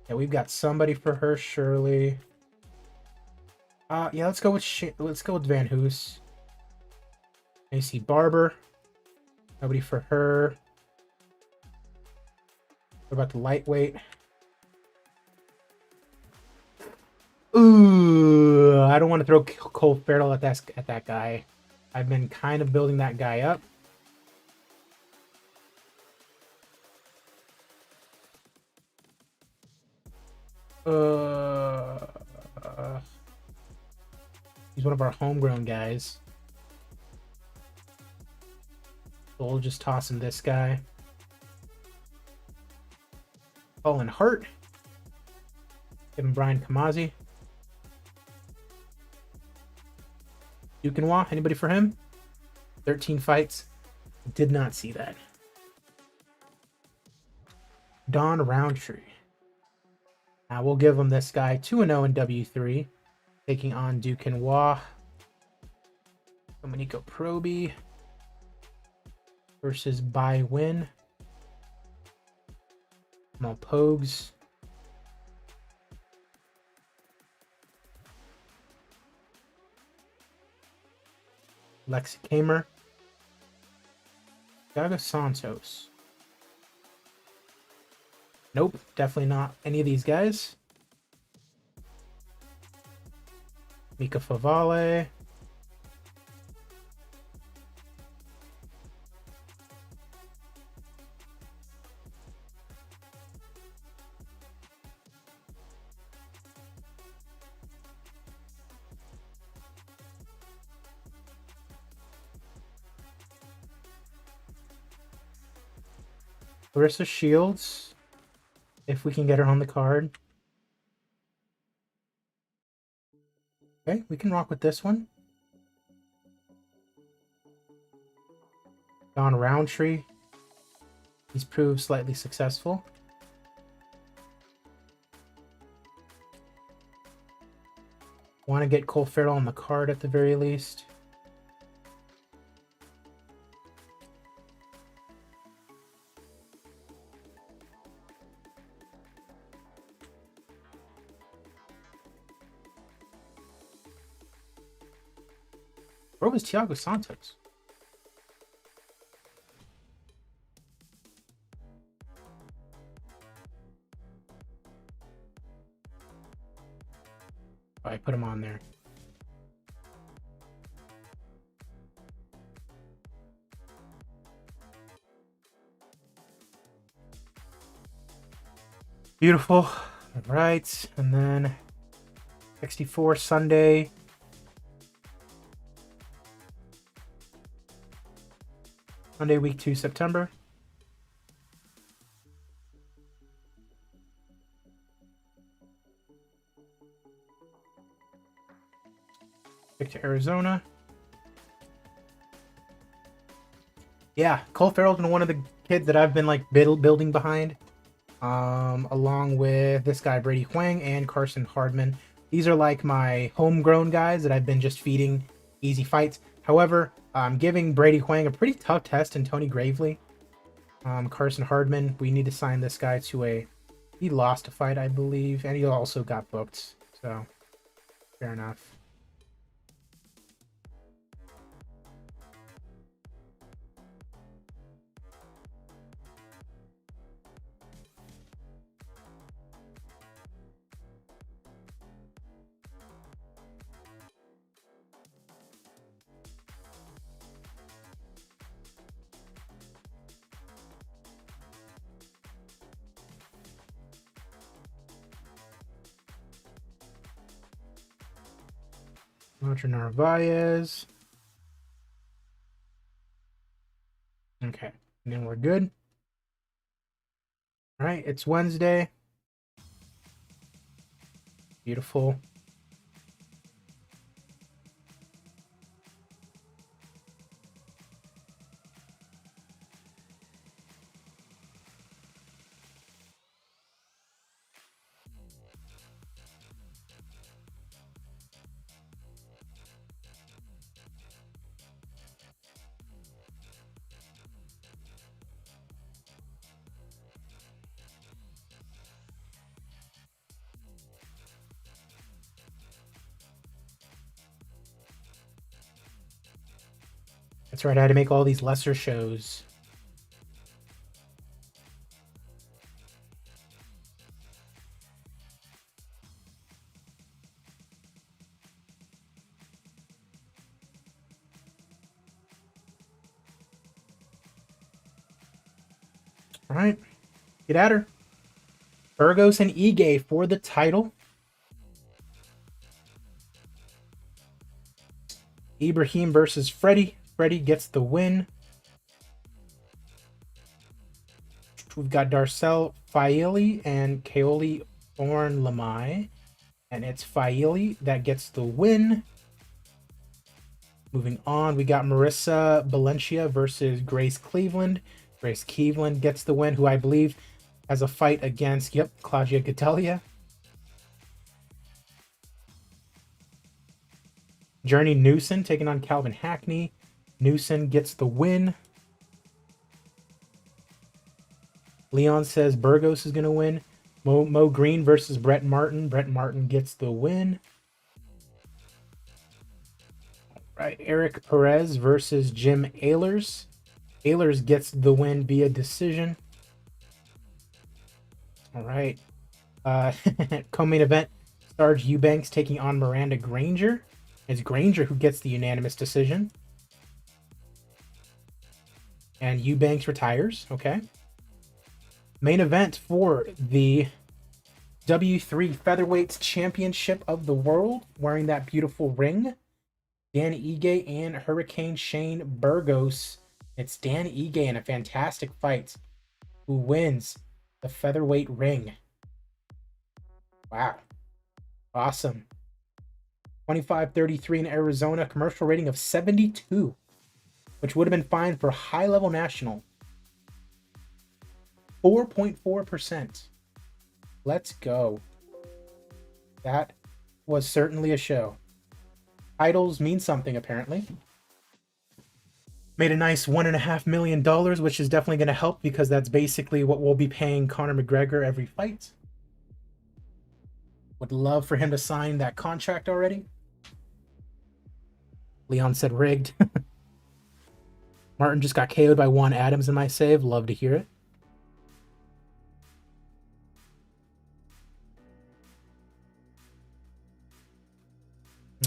Yeah, we've got somebody for her, surely. Yeah, let's go with Van Hoos. AC Barber. Nobody for her. What about the lightweight? Ooh, I don't want to throw Cole Farrell at that guy. I've been kind of building that guy up. He's one of our homegrown guys. So we'll just toss him this guy. Colin Hart. Give him Brian Kamazi. Duquesnoy, anybody for him? 13 fights. Did not see that. Don Roundtree. We'll give him this guy 2-0 in W3. Taking on Duquesnoy. Domenico Proby versus Bai Win. Jamal Pogues. Lexi Kamer. Thiago Santos. Nope, definitely not any of these guys. Mika Favale. Marissa Shields, if we can get her on the card. Okay, we can rock with this one. Don Roundtree. He's proved slightly successful. Want to get Cole Farrell on the card at the very least. Where was Thiago Santos? Oh, I put him on there. Beautiful. All right. And then 64 Sunday. Monday, week 2, September. Pick to Arizona. Yeah, Cole Farrell's been one of the kids that I've been like building behind. Along with this guy, Brady Huang, and Carson Hardman. These are like my homegrown guys that I've been just feeding easy fights. However, I'm giving Brady Huang a pretty tough test in Tony Gravely. Carson Hardman, we need to sign this guy to a... He lost a fight, I believe, and he also got booked. So, fair enough. Roger Narvaez. Okay, and then we're good. All right, it's Wednesday. Beautiful. That's right, I had to make all these lesser shows. All right, get at her. Burgos and Ige for the title. Ibrahim versus Freddie. Freddie gets the win. We've got Darcel Faili and Kaoli Orn Lamai. And it's Faili that gets the win. Moving on, we got Marissa Valencia versus Grace Cleveland. Grace Cleveland gets the win, who I believe has a fight against, Claudia Gatalia. Journey Newson taking on Calvin Hackney. Newson gets the win. Leon says Burgos is going to win. Mo Green versus Brett Martin. Brett Martin gets the win. All Eric Perez versus Jim Ehlers. Ehlers gets the win via decision. All right. Co-main event, Sarge Eubanks taking on Miranda Granger. It's Granger who gets the unanimous decision. And Eubanks retires. Okay. Main event for the W3 Featherweight Championship of the World, wearing that beautiful ring, Dan Ige and Hurricane Shane Burgos. It's Dan Ige in a fantastic fight who wins the featherweight ring. Wow. Awesome. 25-33 in Arizona, commercial rating of 72, which would have been fine for high-level national. 4.4%. Let's go. That was certainly a show. Titles mean something, apparently. Made a nice $1.5 million, which is definitely going to help because that's basically what we'll be paying Conor McGregor every fight. Would love for him to sign that contract already. Leon said rigged. Martin just got KO'd by Juan Adams in my save. Love to hear it.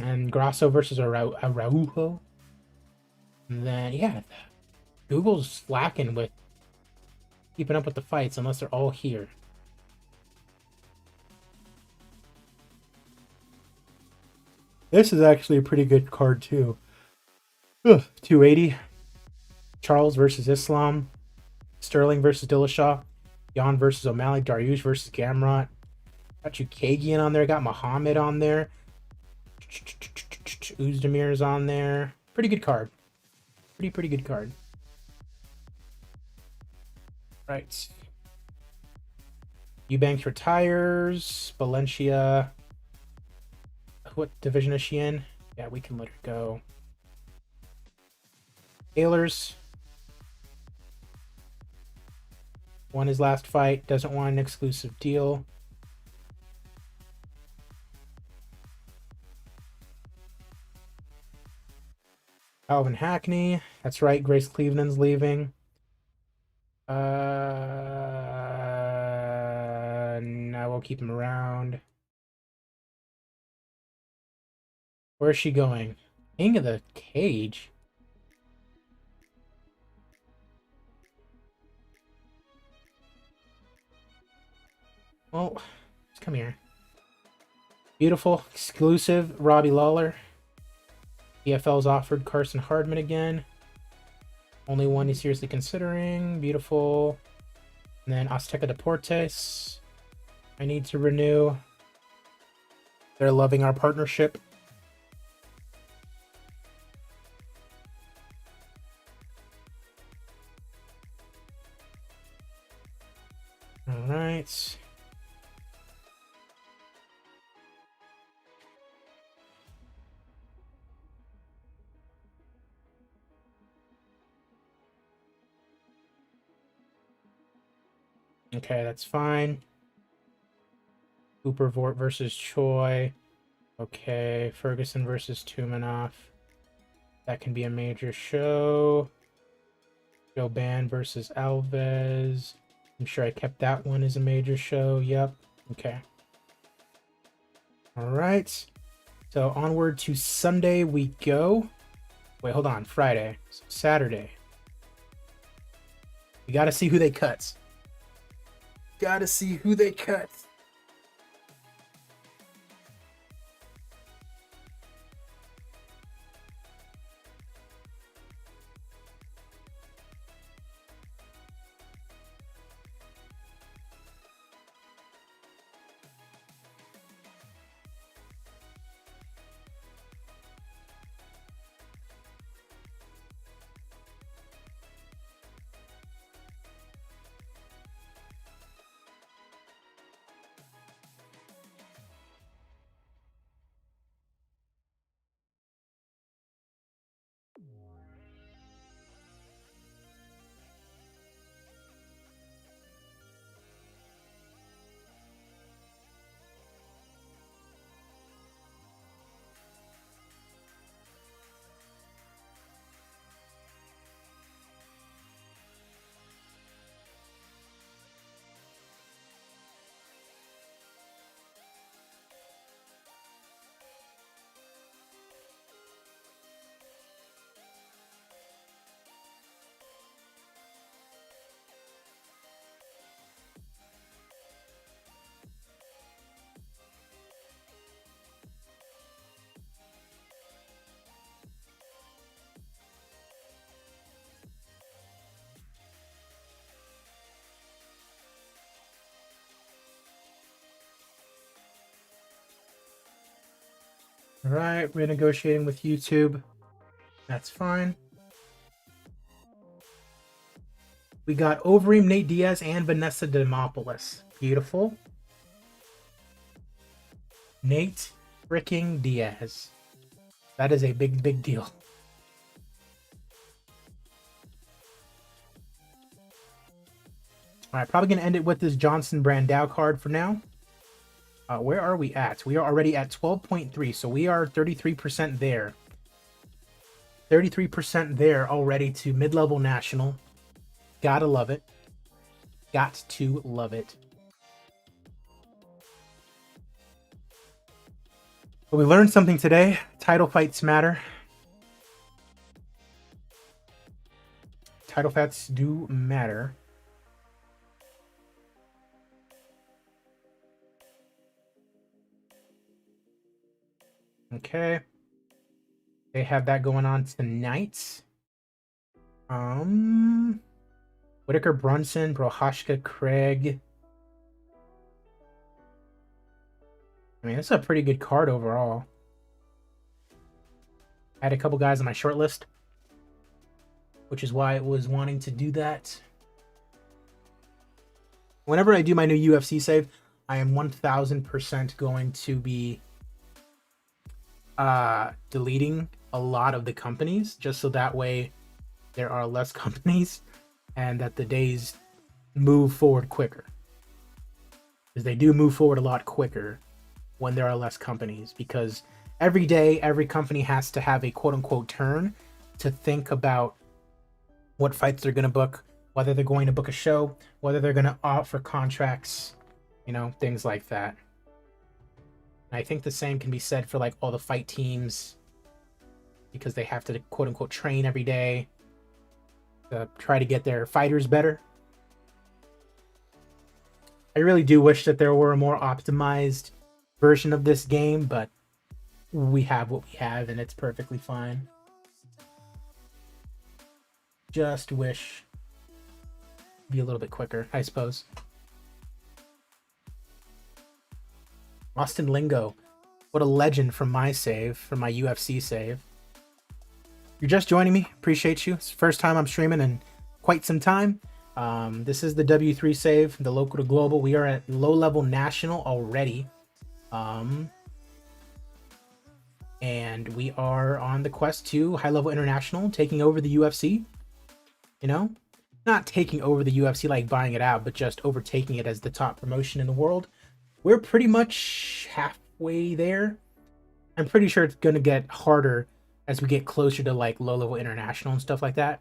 And Grasso versus Araujo. And then, yeah, Google's slacking with keeping up with the fights unless they're all here. This is actually a pretty good card, too. Ugh, 280. Charles versus Islam. Sterling versus Dillashaw. Jan versus O'Malley. Dariush versus Gamrot. Got Chukagian on there. Got Muhammad on there. Uzdemir's on there. Pretty good card. Pretty good card. Right. Eubanks retires. Valencia. What division is she in? Yeah, we can let her go. Ehlers won his last fight. Doesn't want an exclusive deal. Alvin Hackney. That's right. Grace Cleveland's leaving. No, we'll keep him around. Where's she going? King of the Cage. Well, just come here. Beautiful. Exclusive. Robbie Lawler. EFL's offered Carson Hardman again. Only one he's seriously considering. Beautiful. And then Azteca Deportes. I need to renew. They're loving our partnership. All right. Okay, that's fine. Cooper Vort versus Choi. Okay, Ferguson versus Tumanov. That can be a major show. Joe Ban versus Alves. I'm sure I kept that one as a major show. Yep. Okay. All right. So onward to Sunday we go. Wait, hold on. Friday. So Saturday. We got to see who they cut. Gotta see who they cut. All right, renegotiating with YouTube. That's fine. We got Overeem, Nate Diaz, and Vanessa Demopoulos. Beautiful. Nate freaking Diaz. That is a big, big deal. All right, probably going to end it with this Johnson Brandao card for now. Where are we at? We are already at 12.3, so we are 33% there. 33% there already to mid-level national. Gotta love it. Got to love it. But we learned something today. Title fights matter. Title fights do matter. Okay. They have that going on tonight. Whitaker, Brunson, Prohashka, Craig. I mean, it's a pretty good card overall. I had a couple guys on my short list, which is why I was wanting to do that. Whenever I do my new UFC save, I am 1000% going to be deleting a lot of the companies, just so that way there are less companies and that the days move forward quicker. Because they do move forward a lot quicker when there are less companies, because every day every company has to have a quote-unquote turn to think about what fights they're going to book, whether they're going to book a show, whether they're going to offer contracts, you know, things like that. And I think the same can be said for like all the fight teams, because they have to quote-unquote train every day to try to get their fighters better. I really do wish that there were a more optimized version of this game, but we have what we have and it's perfectly fine. Just wish it'd be a little bit quicker, I suppose. Austin Lingo, what a legend from my save, from my UFC save. You're just joining me, appreciate you. It's the first time I'm streaming in quite some time. This is the W3 save, the local to global. We are at low level national already. And we are on the quest to high level international, taking over the UFC. You know, not taking over the UFC like buying it out, but just overtaking it as the top promotion in the world. We're pretty much halfway there. I'm pretty sure it's going to get harder as we get closer to like low level international and stuff like that.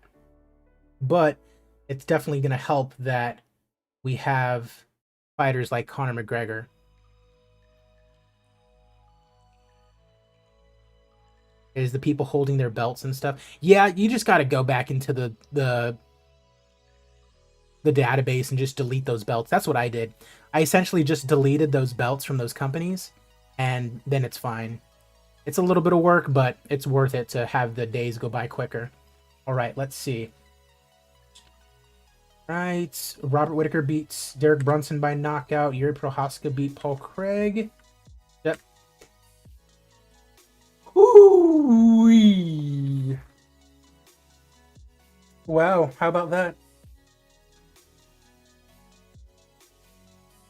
But it's definitely going to help that we have fighters like Conor McGregor. Is the people holding their belts and stuff. Yeah, you just got to go back into the database and just delete those belts. That's what I did. I essentially just deleted those belts from those companies, and then it's fine. It's a little bit of work, but it's worth it to have the days go by quicker. All right, let's see. Right, Robert Whitaker beats Derek Brunson by knockout. Yuri Prohaska beat Paul Craig. Yep. Ooh-wee. Wow, how about that?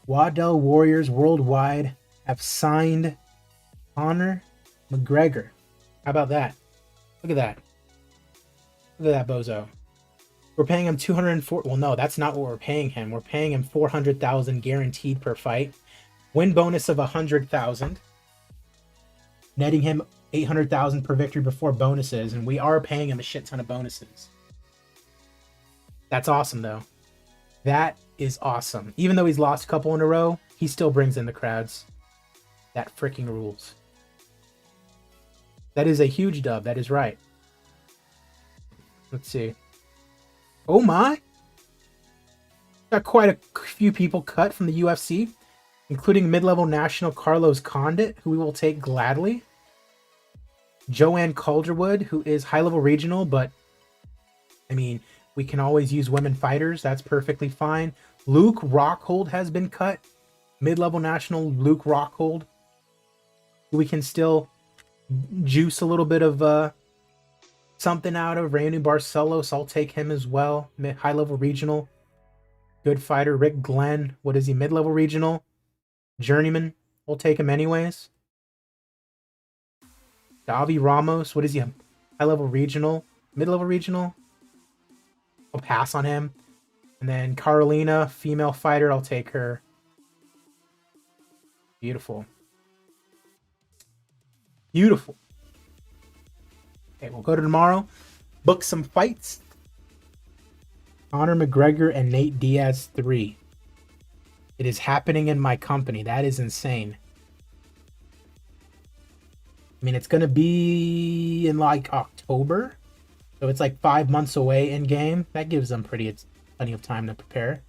Waddell Warriors Worldwide have signed Conor McGregor. How about that? Look at that. Look at that bozo. We're paying him 204. Well, no, that's not what we're paying him. We're paying him 400,000 guaranteed per fight. Win bonus of 100,000. Netting him 800,000 per victory before bonuses, and we are paying him a shit ton of bonuses. That's awesome, though. That is awesome. Even though he's lost a couple in a row, he still brings in the crowds. That freaking rules. That is a huge dub. That is right. Let's see. Oh my! Got quite a few people cut from the UFC, including mid-level national Carlos Condit, who we will take gladly. Joanne Calderwood, who is high-level regional, but I mean, we can always use women fighters. That's perfectly fine. Luke Rockhold has been cut. Mid-level national Luke Rockhold. We can still juice a little bit of something out of Randy Barcelos. I'll take him as well. High level regional. Good fighter. Rick Glenn. What is he? Mid level regional. Journeyman. We'll take him anyways. Davi Ramos. What is he? High level regional. Mid level regional. I'll pass on him. And then Carolina, female fighter. I'll take her. Beautiful. Beautiful. Okay, we'll go to tomorrow. Book some fights. Conor McGregor and Nate Diaz 3. It is happening in my company. That is insane. I mean, it's going to be in like October. So it's like 5 months away in game. That gives them plenty of time to prepare.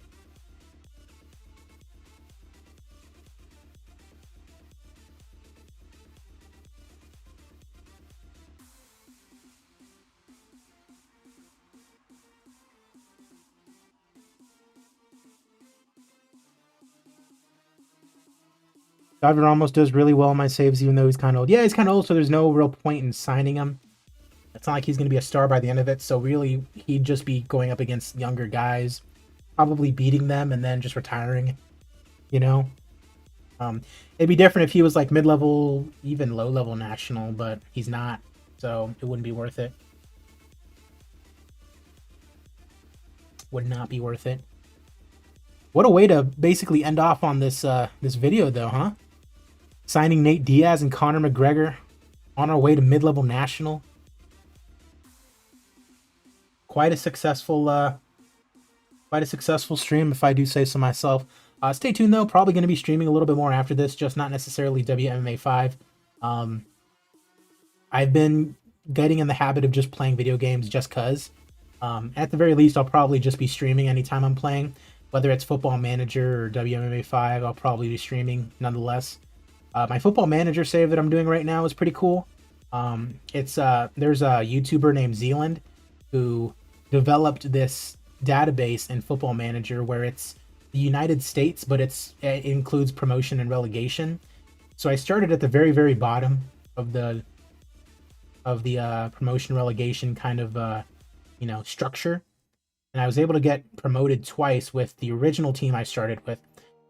Davi Ramos does really well in my saves, even though he's kind of old. Yeah, he's kind of old, so there's no real point in signing him. It's not like he's going to be a star by the end of it, so really, he'd just be going up against younger guys, probably beating them, and then just retiring, you know? It'd be different if he was like mid-level, even low-level national, but he's not, so it wouldn't be worth it. Would not be worth it. What a way to basically end off on this this video, though, huh? Signing Nate Diaz and Conor McGregor on our way to mid-level national. Quite a successful stream, if I do say so myself. Stay tuned though. Probably going to be streaming a little bit more after this, just not necessarily WMMA 5. I've been getting in the habit of just playing video games just cause. At the very least, I'll probably just be streaming anytime I'm playing. Whether it's Football Manager or WMMA 5, I'll probably be streaming nonetheless. My Football Manager save that I'm doing right now is pretty cool. There's a YouTuber named Zealand who developed this database in Football Manager where it's the United States, but it includes promotion and relegation. So I started at the very, very bottom of the promotion relegation kind of structure, and I was able to get promoted twice with the original team I started with,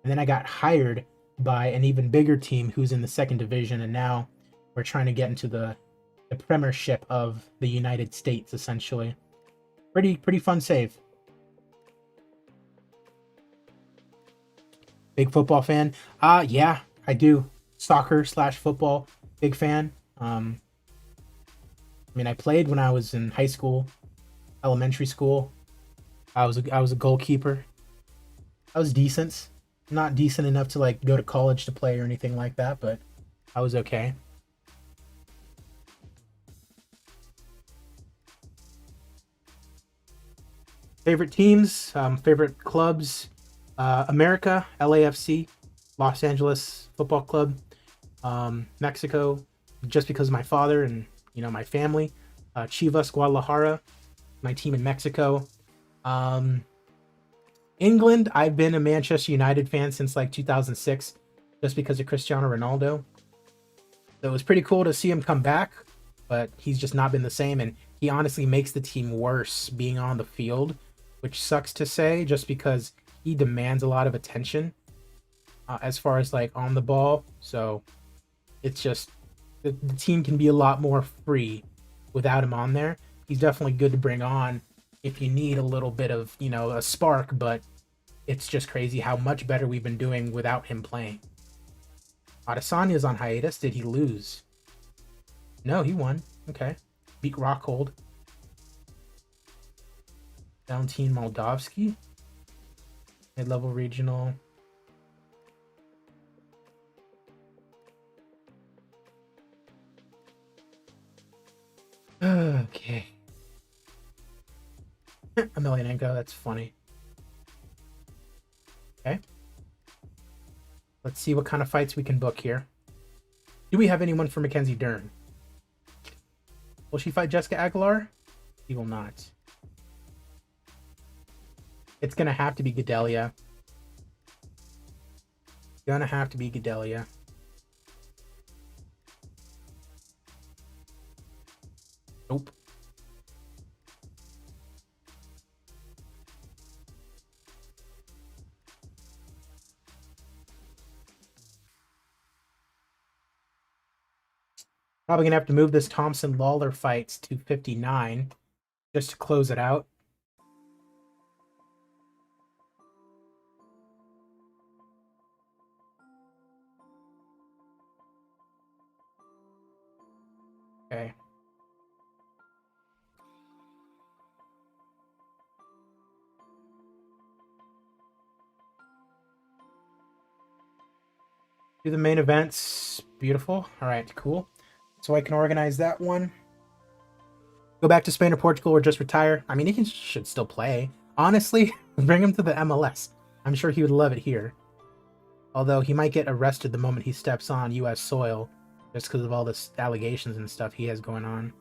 and then I got hired by an even bigger team who's in the second division, and now we're trying to get into the premiership of the United States, essentially. Pretty fun save. Big football fan? Yeah, I do. Soccer/football, big fan. I mean, I played when I was in high school, elementary school. I was a goalkeeper. I was decent. Not decent enough to like go to college to play or anything like that, but I was okay. Favorite teams, favorite clubs, America, LAFC, Los Angeles Football Club, Mexico, just because of my father and my family, Chivas Guadalajara, my team in Mexico. England, I've been a Manchester United fan since like 2006, just because of Cristiano Ronaldo. So it was pretty cool to see him come back, but he's just not been the same, and he honestly makes the team worse being on the field, which sucks to say, just because he demands a lot of attention as far as like on the ball. So it's just the team can be a lot more free without him on there. He's definitely good to bring on if you need a little bit of a spark, but it's just crazy how much better we've been doing without him playing. Adesanya's on hiatus. Did he lose? No, he won. Okay. Beat Rockhold. Valentin Moldavsky. Mid-level regional. Okay. Emelianenko, that's funny. Okay. Let's see what kind of fights we can book here. Do we have anyone for Mackenzie Dern? Will she fight Jessica Aguilar? She will not. It's gonna have to be Gedelia. Gonna have to be Gedelia. Probably gonna have to move this Thompson Lawler fight to 59 just to close it out. Okay. Do the main events. Beautiful. All right, cool. So I can organize that one. Go back to Spain or Portugal or just retire. I mean, should still play. Honestly, bring him to the MLS. I'm sure he would love it here. Although he might get arrested the moment he steps on U.S. soil just because of all this allegations and stuff he has going on.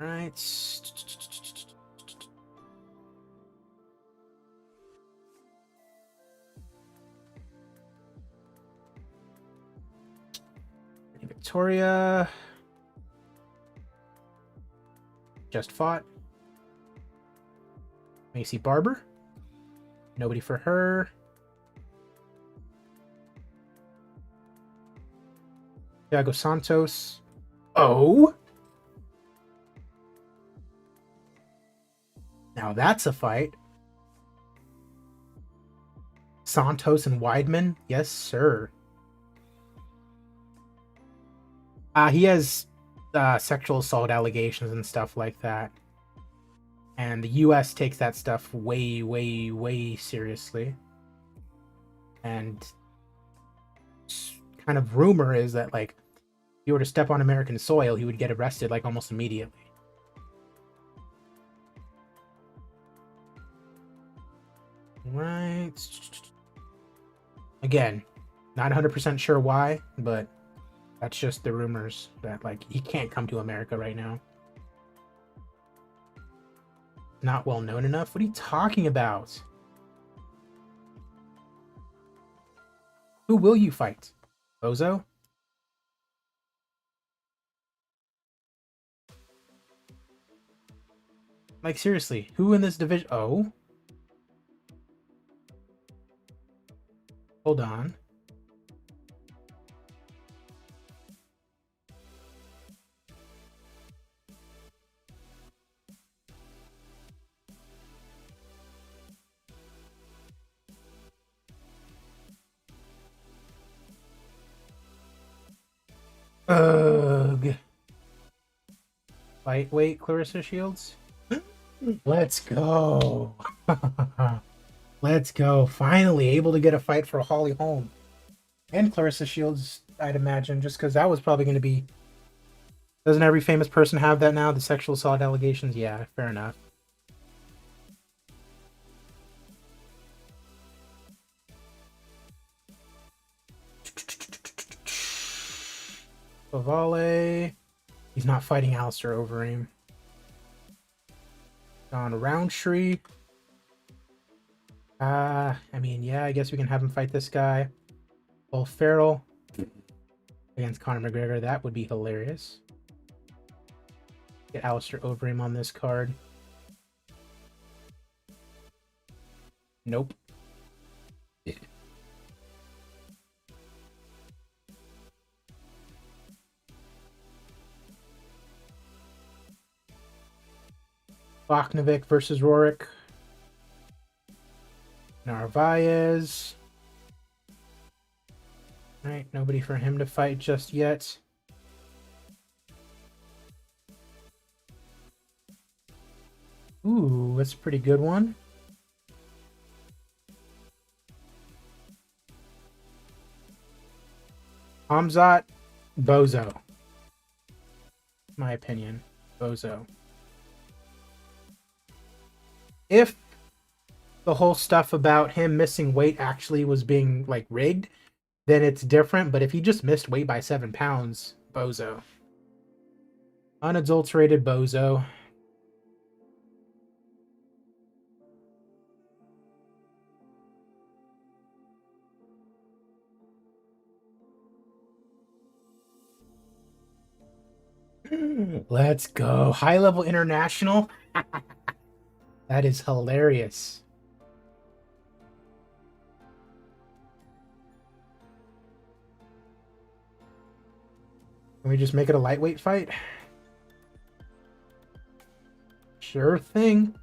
All right. Victoria just fought. Macy Barber. Nobody for her. Thiago Santos. Oh. Now that's a fight. Santos and Weidman. Yes, sir. He has sexual assault allegations and stuff like that. And the U.S. takes that stuff way, way, way seriously. And kind of rumor is that, like, if he were to step on American soil, he would get arrested, like, almost immediately. Right. Again, not 100% sure why, but that's just the rumors that, like, he can't come to America right now. Not well known enough? What are you talking about? Who will you fight? Bozo? Like, seriously, who in this division? Oh. Hold on. Ugh. Lightweight Clarissa Shields? Let's go. Let's go. Finally able to get a fight for Holly Holm. And Clarissa Shields, I'd imagine, just because that was probably going to be... Doesn't every famous person have that now? The sexual assault allegations? Yeah, fair enough. Favale. He's not fighting Alistair Overeem. On Roundtree. I mean, yeah, I guess we can have him fight this guy. Will Ferrell against Conor McGregor. That would be hilarious. Get Alistair Overeem on this card. Nope. Boknovic versus Rorik. Narvaez. Alright, nobody for him to fight just yet. Ooh, that's a pretty good one. Hamzat, Bozo. My opinion. Bozo. If the whole stuff about him missing weight actually was being, like, rigged, then it's different. But if he just missed weight by 7 pounds, Bozo. Unadulterated Bozo. Let's go. High level international. That is hilarious. Can we just make it a lightweight fight? Sure thing.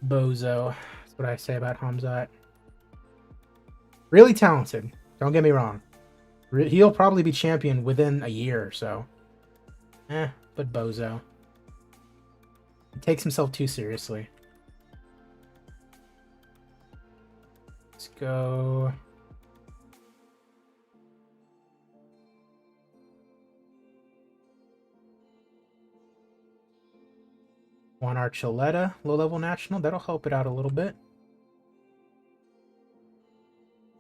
Bozo. That's what I say about Hamzat. Really talented. Don't get me wrong. He'll probably be champion within a year or so. But bozo. He takes himself too seriously. Let's go. Juan Archuleta, low-level national. That'll help it out a little bit.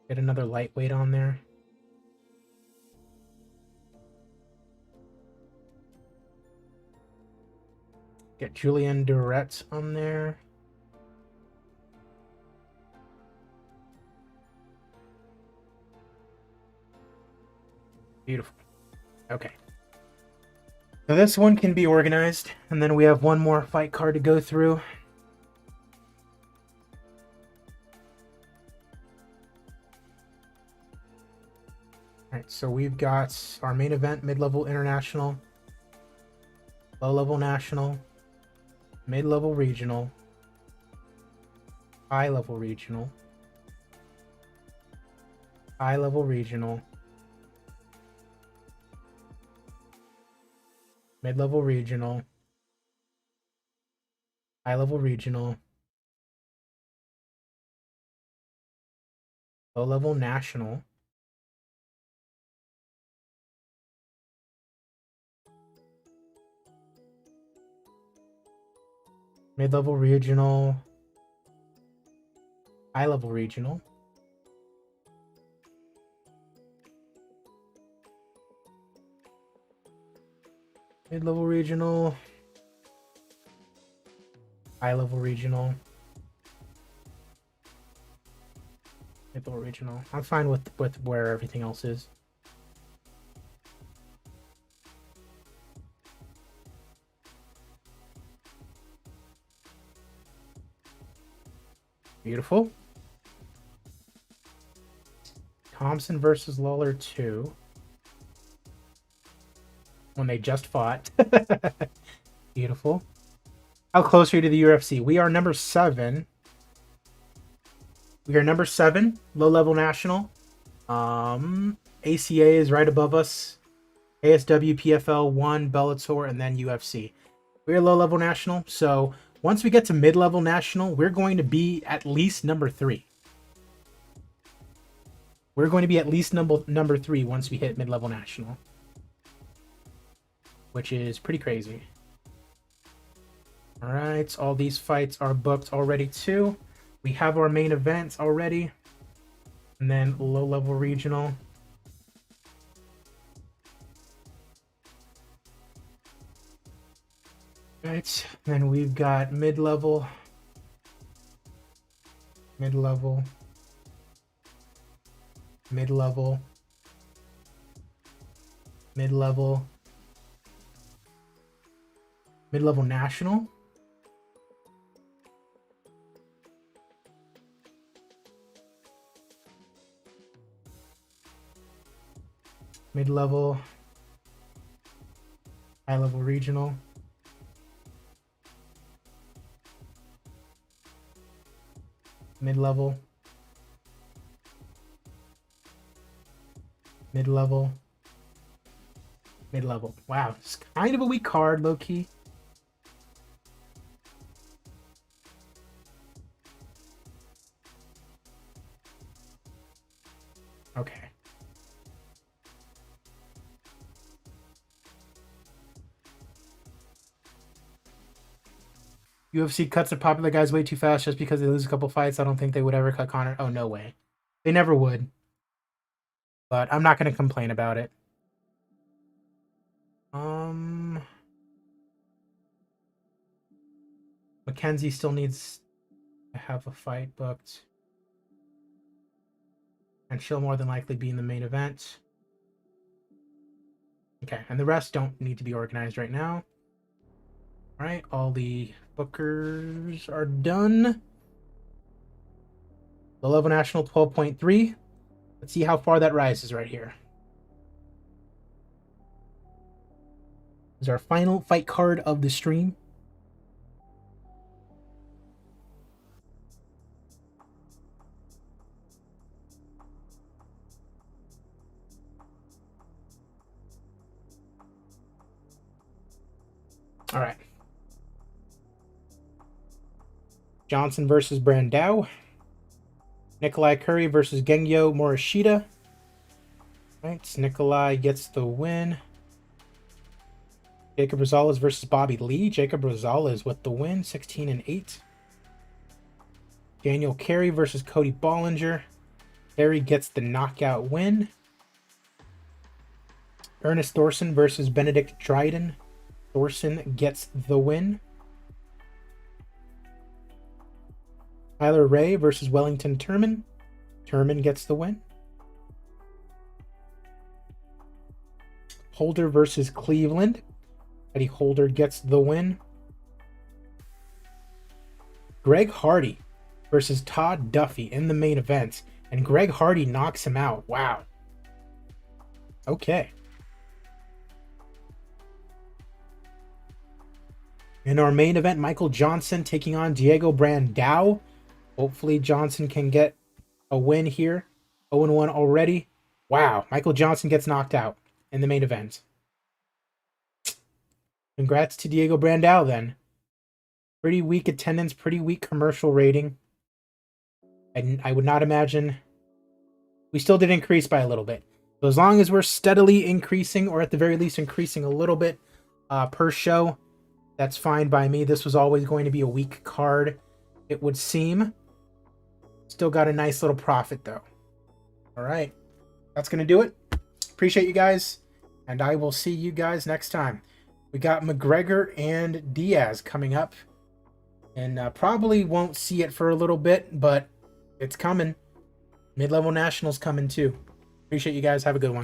Get another lightweight on there. Get Julian Duret on there. Beautiful. Okay. So this one can be organized, and then we have one more fight card to go through. Alright, so we've got our main event, mid-level international, low-level national, mid-level regional, high-level regional, high-level regional, mid-level regional, high-level regional, low-level national, mid-level regional, high-level regional, mid-level regional, high-level regional, mid-level regional. I'm fine with where everything else is. Beautiful. Thompson versus Lawler 2. When they just fought. Beautiful. How close are you to the UFC? We are number 7. We are number 7, low-level national. ACA is right above us. ASW, PFL, 1, Bellator, and then UFC. We're low-level national, so once we get to mid-level national, we're going to be at least number 3. We're going to be at least number 3 once we hit mid-level national. Which is pretty crazy. Alright, all these fights are booked already too. We have our main events already. And then low-level regional. Right, then we've got mid-level, mid-level, mid-level, mid-level, mid-level national, mid-level, high-level regional, mid-level, mid-level, mid-level. Wow, it's kind of a weak card, low-key. Okay. UFC cuts the popular guys way too fast just because they lose a couple fights. I don't think they would ever cut Conor. Oh, no way. They never would. But I'm not going to complain about it. Mackenzie still needs to have a fight booked. And she'll more than likely be in the main event. Okay, and the rest don't need to be organized right now. Alright, all the bookers are done. The level national 12.3. Let's see how far that rises right here. This is our final fight card of the stream. All right. Johnson versus Brandao. Nikolai Curry versus Gengyo Morishita. All right, Nikolai gets the win. Jacob Rosales versus Bobby Lee. Jacob Rosales with the win, 16-8. Daniel Carey versus Cody Bollinger. Carey gets the knockout win. Ernest Thorson versus Benedict Dryden. Thorson gets the win. Tyler Ray versus Wellington Turman. Turman gets the win. Holder versus Cleveland. Eddie Holder gets the win. Greg Hardy versus Todd Duffy in the main event. And Greg Hardy knocks him out. Wow. Okay. In our main event, Michael Johnson taking on Diego Brandao. Hopefully Johnson can get a win here. 0-1 already. Wow. Michael Johnson gets knocked out in the main event. Congrats to Diego Brandao then. Pretty weak attendance, pretty weak commercial rating. And I would not imagine... We still did increase by a little bit. So as long as we're steadily increasing, or at the very least increasing a little bit per show, that's fine by me. This was always going to be a weak card, it would seem. Still got a nice little profit, though. All right. That's going to do it. Appreciate you guys, and I will see you guys next time. We got McGregor and Diaz coming up, and probably won't see it for a little bit, but it's coming. Mid-level nationals coming, too. Appreciate you guys. Have a good one.